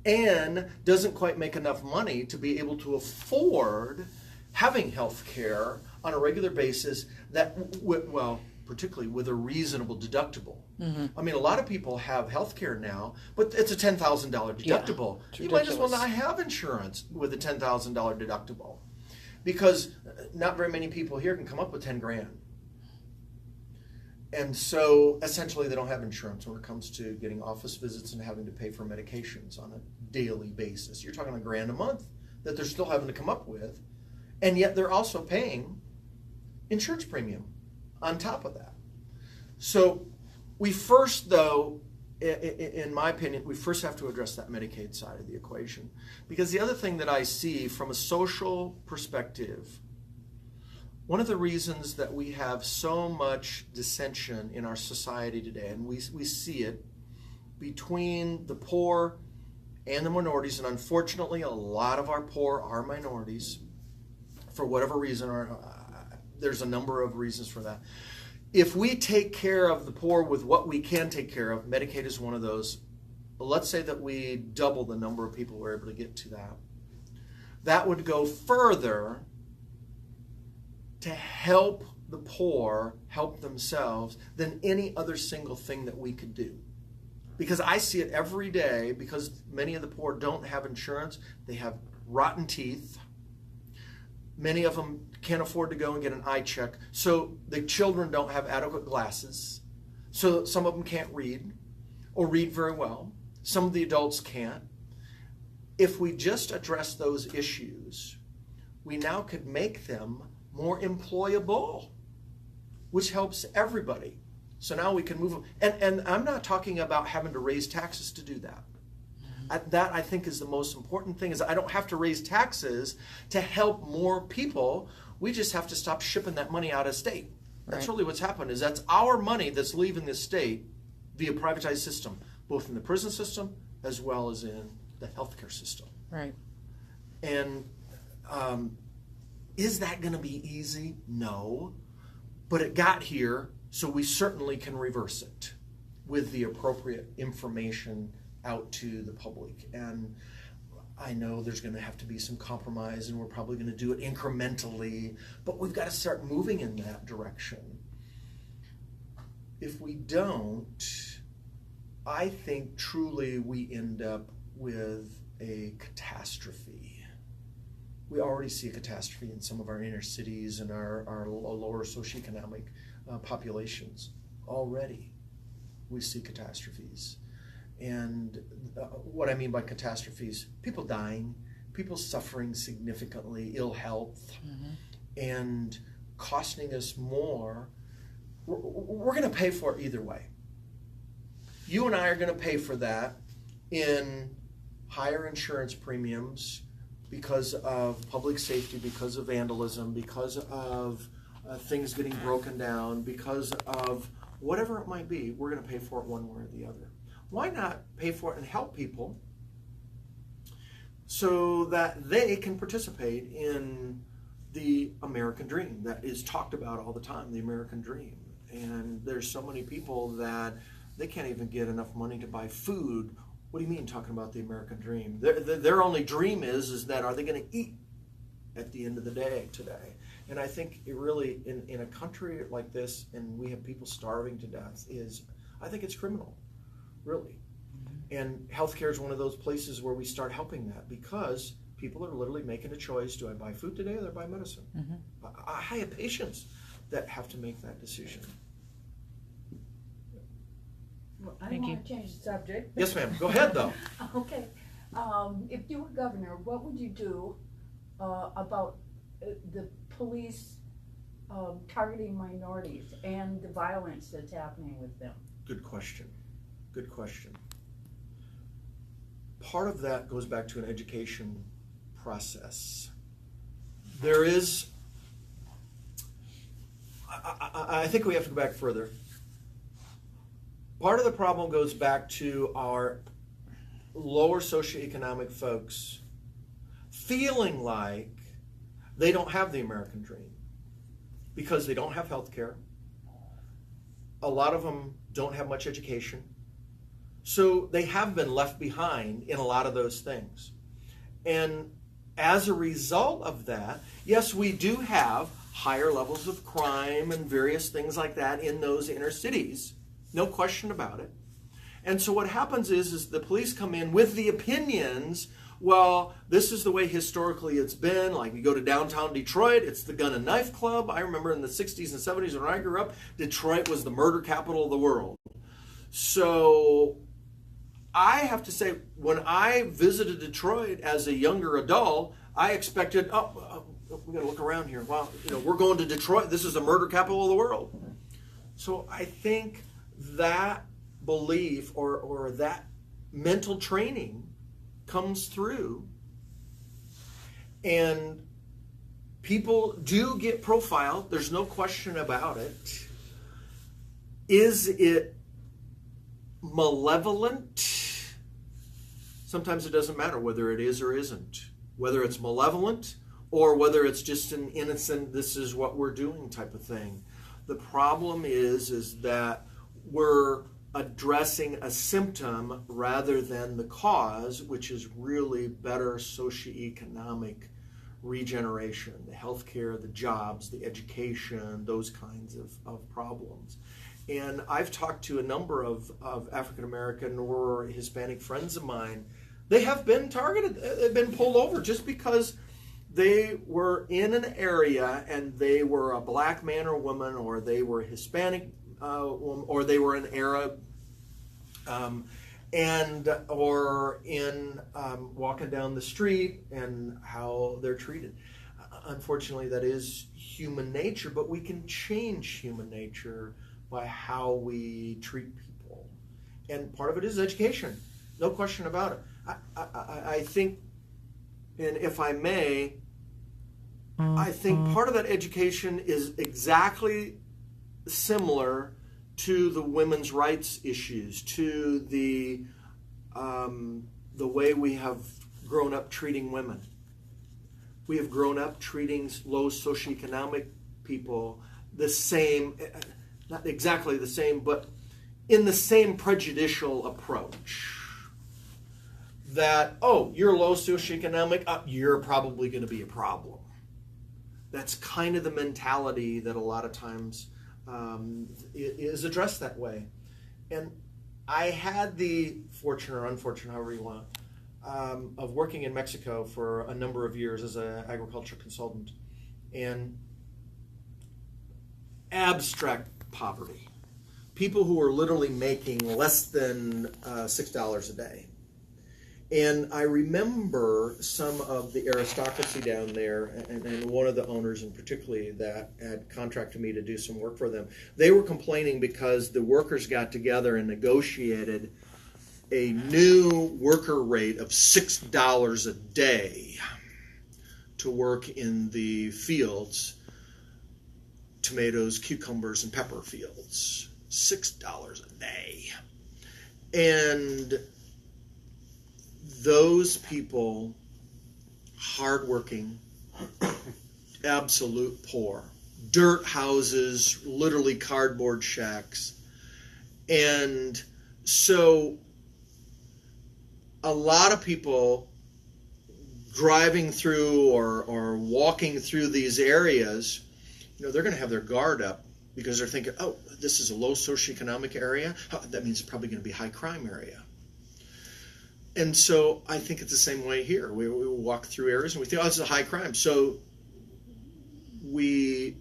and doesn't quite make enough money to be able to afford having health care on a regular basis, that, well, particularly with a reasonable deductible. Mm-hmm. I mean, a lot of people have health care now, but it's a $10,000 deductible. Yeah, you might as well not have insurance with a $10,000 deductible, because not very many people here can come up with 10 grand. And so essentially they don't have insurance when it comes to getting office visits and having to pay for medications on a daily basis. You're talking $1,000 a month that they're still having to come up with, and yet they're also paying insurance premium on top of that. So we first, though, in my opinion, we first have to address that Medicaid side of the equation. Because the other thing that I see from a social perspective, one of the reasons that we have so much dissension in our society today, and we see it between the poor and the minorities, and unfortunately a lot of our poor are minorities for whatever reason, or there's a number of reasons for that. If we take care of the poor with what we can take care of, Medicaid is one of those. But let's say that we double the number of people we're able to get to that. That would go further to help the poor help themselves than any other single thing that we could do. Because I see it every day, because many of the poor don't have insurance. They have rotten teeth. Many of them can't afford to go and get an eye check. So the children don't have adequate glasses. So some of them can't read or read very well. Some of the adults can't. If we just address those issues, we now could make them more employable, which helps everybody. So now we can move them. And I'm not talking about having to raise taxes to do that. That, I think, is the most important thing, is I don't have to raise taxes to help more people. We just have to stop shipping that money out of state. That's really what's happened, is that's our money that's leaving the state via privatized system, both in the prison system as well as in the healthcare system. Right. And is that going to be easy? No. But it got here, so we certainly can reverse it with the appropriate information out to the public. And I know there's going to have to be some compromise, and we're probably going to do it incrementally, but we've got to start moving in that direction. If we don't, I think truly we end up with a catastrophe. We already see a catastrophe in some of our inner cities and our lower socioeconomic populations. Already we see catastrophes. And what I mean by catastrophes, people dying, people suffering significantly, ill health, and costing us more. We're going to pay for it either way. You and I are going to pay for that in higher insurance premiums because of public safety, because of vandalism, because of things getting broken down, because of whatever it might be. We're going to pay for it one way or the other. Why not pay for it and help people so that they can participate in the American dream that is talked about all the time, the American dream? And there's so many people that they can't even get enough money to buy food. What do you mean talking about the American dream? Their only dream is that are they going to eat at the end of the day today? And I think it really, in a country like this, and we have people starving to death, I think it's criminal. Really. And healthcare is one of those places where we start helping that, because people are literally making a choice. Do I buy food today or do I buy medicine? I have patients that have to make that decision. Well, I don't want to change the subject. Yes, ma'am. Go ahead, though. Okay. If you were governor, what would you do about the police targeting minorities and the violence that's happening with them? Good question. Good question. Part of that goes back to an education process. There is, I think we have to go back further. Part of the problem goes back to our lower socioeconomic folks feeling like they don't have the American dream because they don't have health care. A lot of them don't have much education. So they have been left behind in a lot of those things. And as a result of that, yes, we do have higher levels of crime and various things like that in those inner cities. No question about it. And so what happens is the police come in with the opinions, well, this is the way historically it's been. Like, you go to downtown Detroit, it's the gun and knife club. I remember in the 60s and 70s when I grew up, Detroit was the murder capital of the world. So I have to say, when I visited Detroit as a younger adult, I expected, we got to look around here. Wow, we're going to Detroit. This is the murder capital of the world. So I think that belief or that mental training comes through, and people do get profiled. There's no question about it. Is it malevolent? Sometimes it doesn't matter whether it is or isn't. Whether it's malevolent or whether it's just an innocent, this is what we're doing type of thing. The problem is that we're addressing a symptom rather than the cause, which is really better socioeconomic regeneration, the healthcare, the jobs, the education, those kinds of problems. And I've talked to a number of African American or Hispanic friends of mine. They have been targeted, they've been pulled over just because they were in an area and they were a black man or woman, or they were Hispanic, or they were an Arab, or in walking down the street and how they're treated. Unfortunately, that is human nature, but we can change human nature by how we treat people. And part of it is education, no question about it. I think, and if I may, I think part of that education is exactly similar to the women's rights issues, to the way we have grown up treating women. We have grown up treating low socioeconomic people the same, not exactly the same, but in the same prejudicial approach. That, oh, you're low socioeconomic, you're probably going to be a problem. That's kind of the mentality that a lot of times is addressed that way. And I had the fortune or unfortunate, however you want, of working in Mexico for a number of years as an agriculture consultant. And abstract poverty. People who are literally making less than $6 a day. And I remember some of the aristocracy down there, and one of the owners in particularly that had contracted me to do some work for them. They were complaining because the workers got together and negotiated a new worker rate of $6 a day to work in the fields, tomatoes, cucumbers, and pepper fields. $6 a day. And those people, hardworking, absolute poor, dirt houses, literally cardboard shacks. And so a lot of people driving through or walking through these areas, they're going to have their guard up because they're thinking, oh, this is a low socioeconomic area. That means it's probably going to be a high crime area. And so I think it's the same way here. We walk through areas and we think, oh, this is a high crime. So we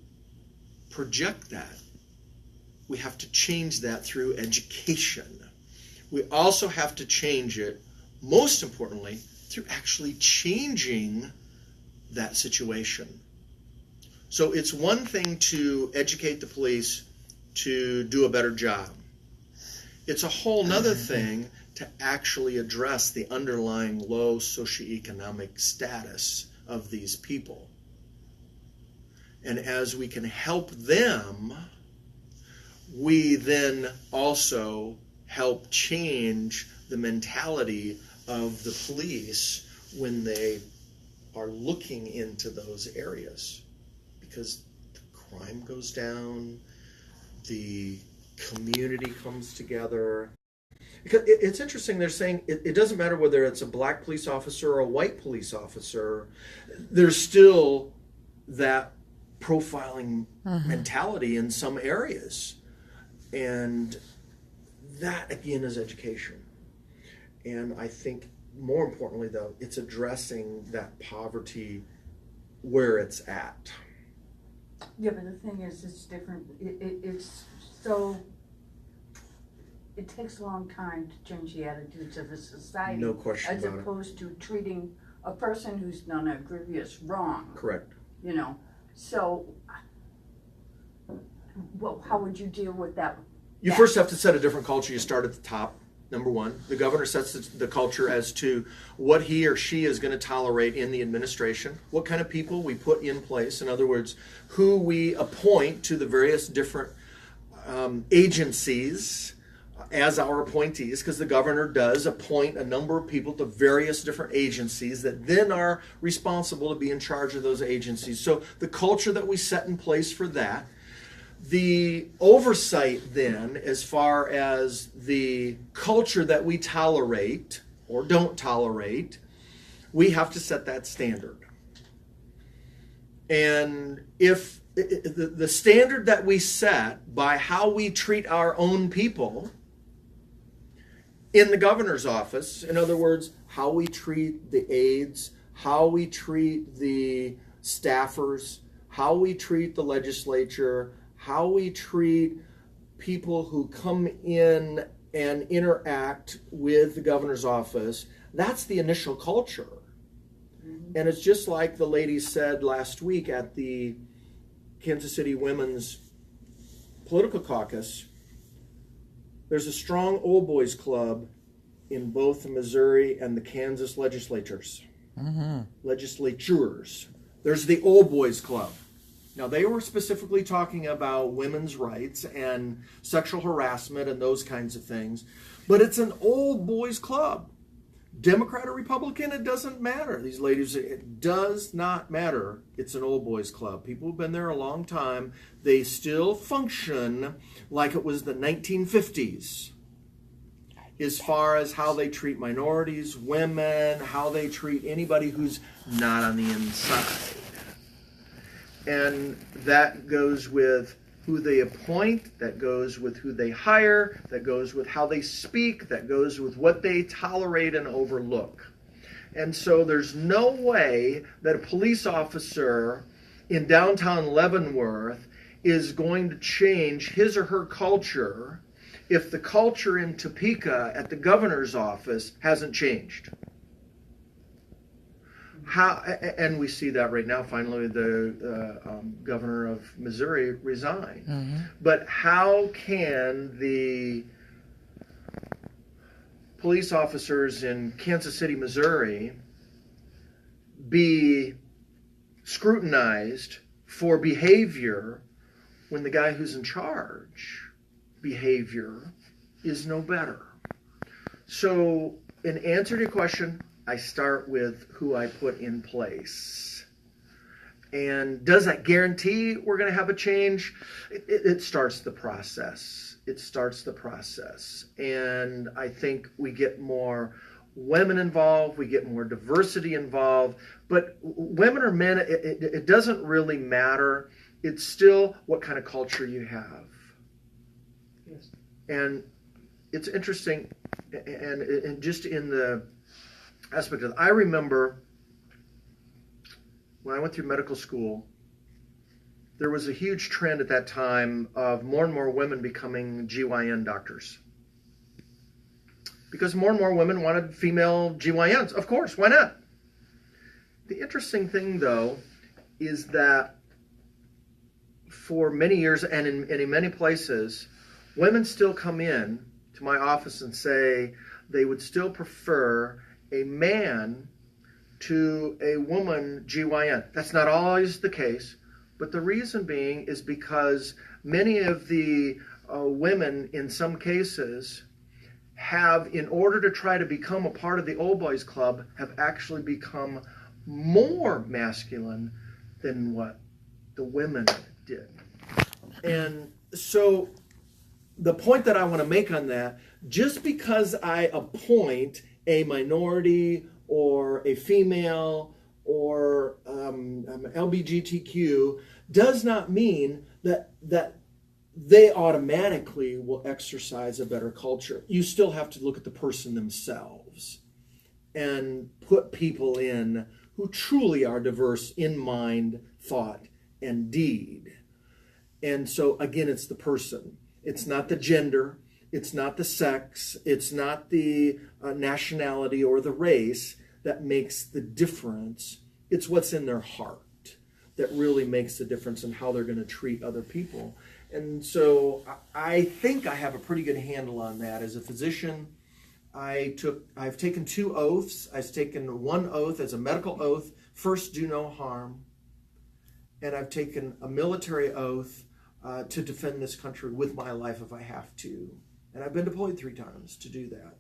project that. We have to change that through education. We also have to change it, most importantly, through actually changing that situation. So it's one thing to educate the police to do a better job. It's a whole nother thing to actually address the underlying low socioeconomic status of these people. And as we can help them, we then also help change the mentality of the police when they are looking into those areas. Because the crime goes down, the community comes together. Because it's interesting, they're saying it doesn't matter whether it's a black police officer or a white police officer, there's still that profiling mentality in some areas. And that, again, is education. And I think, more importantly, though, it's addressing that poverty where it's at. Yeah, but the thing is, it's different. It's so... It takes a long time to change the attitudes of a society. No question as about it. opposed to treating a person who's done a grievous wrong. Correct. So, well, how would you deal with that? You first have to set a different culture. You start at the top, number one. The governor sets the culture as to what he or she is going to tolerate in the administration, what kind of people we put in place. In other words, who we appoint to the various different agencies as our appointees, because the governor does appoint a number of people to various different agencies that then are responsible to be in charge of those agencies. So the culture that we set in place for that, the oversight then, as far as the culture that we tolerate or don't tolerate, we have to set that standard. And if the standard that we set by how we treat our own people in the governor's office, in other words, how we treat the aides, how we treat the staffers, how we treat the legislature, how we treat people who come in and interact with the governor's office. That's the initial culture. And it's just like the lady said last week at the Kansas City Women's Political Caucus, there's a strong old boys club in both the Missouri and the Kansas legislatures. Legislatures. There's the old boys club. Now, they were specifically talking about women's rights and sexual harassment and those kinds of things. But it's an old boys club. Democrat or Republican, it doesn't matter. These ladies, it does not matter. It's an old boys club. People have been there a long time. They still function like it was the 1950s as far as how they treat minorities, women, how they treat anybody who's not on the inside. And that goes with who they appoint, that goes with who they hire, that goes with how they speak, that goes with what they tolerate and overlook. And so there's no way that a police officer in downtown Leavenworth is going to change his or her culture if the culture in Topeka at the governor's office hasn't changed. And we see that right now. Finally, the governor of Missouri resigned. But how can the police officers in Kansas City, Missouri, be scrutinized for behavior when the guy who's in charge behavior is no better? So, in answer to your question, I start with who I put in place. And does that guarantee we're going to have a change? It starts the process. It starts the process. And I think we get more women involved, we get more diversity involved. But women or men, it doesn't really matter. It's still what kind of culture you have. Yes. And it's interesting, and just in the aspect of, I remember when I went through medical school, there was a huge trend at that time of more and more women becoming GYN doctors. Because more and more women wanted female GYNs. Of course, why not? The interesting thing, though, is that for many years and in many places, women still come in to my office and say they would still prefer a man to a woman GYN. That's not always the case, but the reason being is because many of the women in some cases have, in order to try to become a part of the old boys club, have actually become more masculine than what the women did. And so the point that I want to make on that, just because I appoint a minority or a female or LGBTQ does not mean that they automatically will exercise a better culture. You still have to look at the person themselves and put people in who truly are diverse in mind, thought, and deed. And so, again, it's the person. It's not the gender. It's not the sex. It's not the nationality or the race that makes the difference. It's what's in their heart that really makes the difference in how they're going to treat other people. And so I think I have a pretty good handle on that. As a physician, I've taken 2 oaths. I've taken one oath as a medical oath, first do no harm. And I've taken a military oath to defend this country with my life if I have to. And I've been deployed 3 times to do that.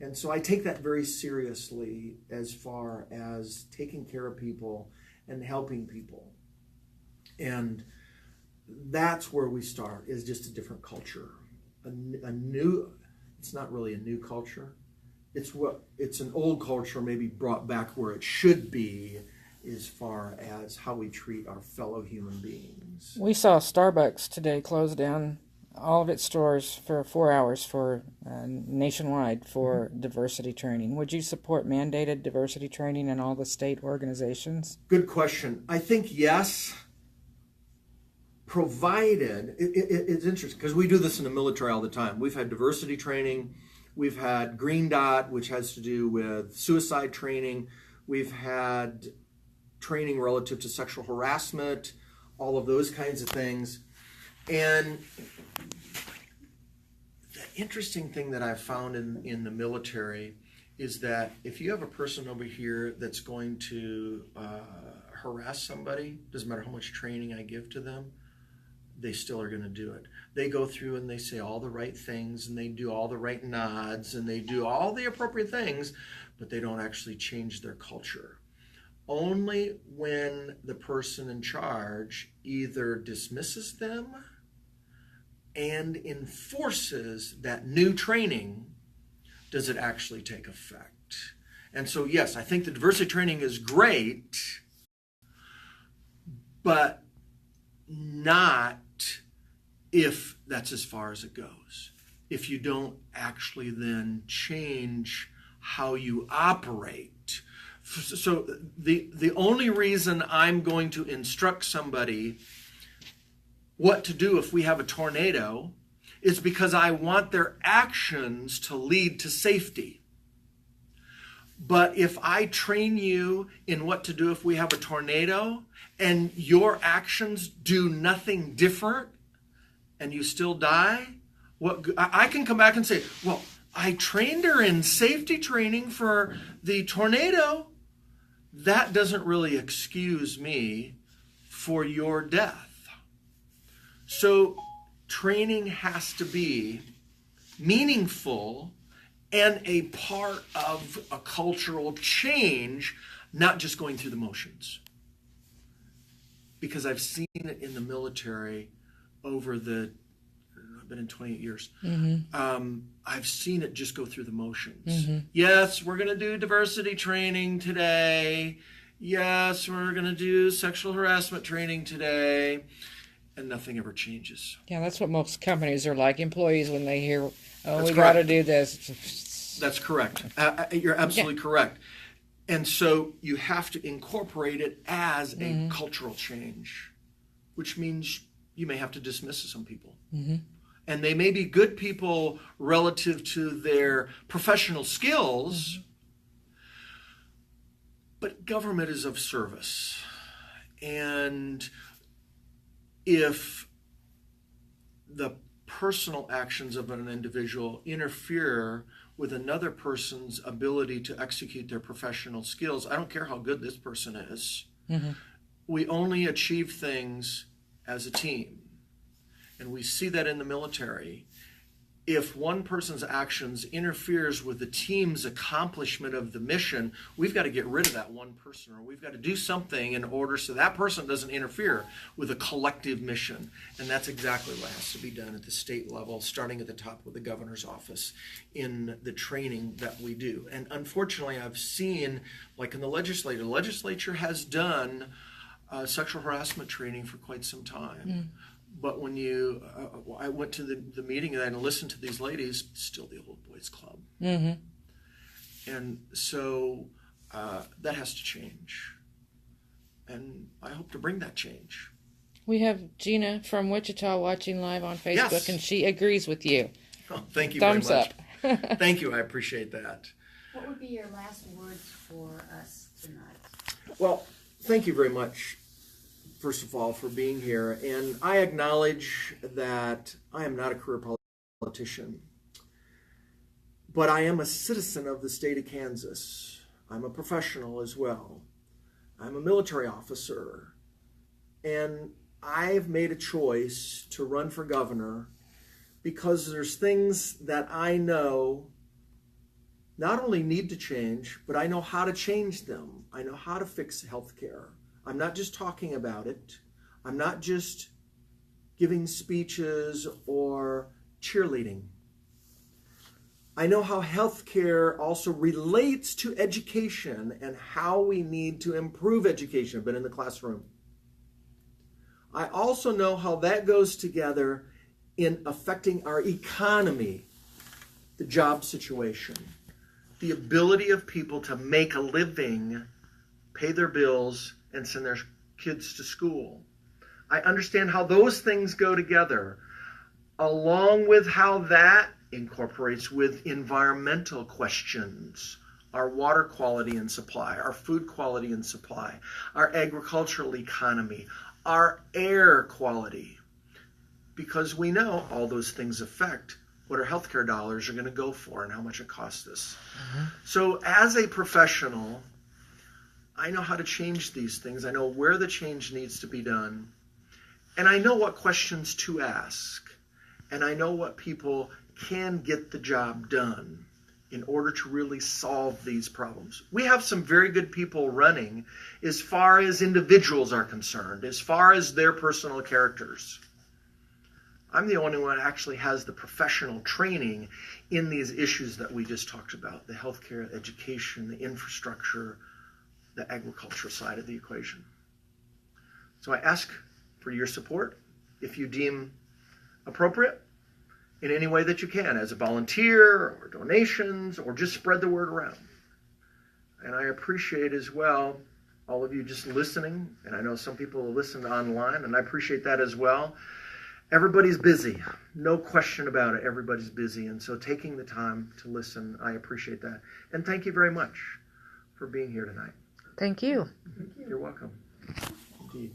And so I take that very seriously as far as taking care of people and helping people. And that's where we start, is just a different culture. It's not really a new culture. It's an old culture maybe brought back where it should be as far as how we treat our fellow human beings. We saw Starbucks today close down all of its stores for 4 hours for nationwide for diversity training. Would you support mandated diversity training in all the state organizations? Good question. I think yes, provided, it's interesting because we do this in the military all the time. We've had diversity training. We've had Green Dot, which has to do with suicide training. We've had training relative to sexual harassment, all of those kinds of things. And the interesting thing that I've found in the military is that if you have a person over here that's going to harass somebody, doesn't matter how much training I give to them, they still are going to do it. They go through and they say all the right things and they do all the right nods and they do all the appropriate things, but they don't actually change their culture. Only when the person in charge either dismisses them and enforces that new training does it actually take effect. And so, yes, I think the diversity training is great, but not if that's as far as it goes. If you don't actually then change how you operate. So the only reason I'm going to instruct somebody what to do if we have a tornado is because I want their actions to lead to safety. But if I train you in what to do if we have a tornado and your actions do nothing different and you still die, I can come back and say, well, I trained her in safety training for the tornado. That doesn't really excuse me for your death. So training has to be meaningful and a part of a cultural change, not just going through the motions. Because I've seen it in the military over I've been in 28 years. I've seen it just go through the motions. Yes, we're going to do diversity training today. Yes, we're going to do sexual harassment training today. And nothing ever changes. Yeah, that's what most companies are like. Employees, when they hear, That's we got to do this. That's correct. You're absolutely correct. And so you have to incorporate it as a cultural change, which means you may have to dismiss some people. And they may be good people relative to their professional skills, but government is of service. And if the personal actions of an individual interfere with another person's ability to execute their professional skills, I don't care how good this person is. We only achieve things as a team. And we see that in the military. If one person's actions interferes with the team's accomplishment of the mission, we've got to get rid of that one person, or we've got to do something in order so that person doesn't interfere with a collective mission. And that's exactly what has to be done at the state level, starting at the top with the governor's office in the training that we do. And unfortunately, I've seen, like in the legislature has done sexual harassment training for quite some time. But when I went to the meeting and I listened to these ladies, still the old boys club. And so that has to change. And I hope to bring that change. We have Gina from Wichita watching live on Facebook, Yes. And she agrees with you. Oh, thank you Thumbs very much. up. Thank you. I appreciate that. What would be your last words for us tonight? Well, thank you very much, first of all, for being here. And I acknowledge that I am not a career politician, but I am a citizen of the state of Kansas. I'm a professional as well. I'm a military officer. And I've made a choice to run for governor because there's things that I know not only need to change, but I know how to change them. I know how to fix healthcare. I'm not just talking about it. I'm not just giving speeches or cheerleading. I know how healthcare also relates to education and how we need to improve education. I've been in the classroom. I also know how that goes together in affecting our economy, the job situation, the ability of people to make a living, pay their bills, and send their kids to school. I understand how those things go together, along with how that incorporates with environmental questions, our water quality and supply, our food quality and supply, our agricultural economy, our air quality. Because we know all those things affect what our healthcare dollars are going to go for and how much it costs us. So as a professional, I know how to change these things. I know where the change needs to be done. And I know what questions to ask. And I know what people can get the job done in order to really solve these problems. We have some very good people running as far as individuals are concerned, as far as their personal characters. I'm the only one that actually has the professional training in these issues that we just talked about, the healthcare, education, the infrastructure, the agriculture side of the equation. So I ask for your support if you deem appropriate in any way that you can, as a volunteer or donations, or just spread the word around. And I appreciate as well all of you just listening, and I know some people listen online, and I appreciate that as well. Everybody's busy, no question about it, everybody's busy, and so taking the time to listen, I appreciate that. And thank you very much for being here tonight. Thank you. You're welcome. Indeed.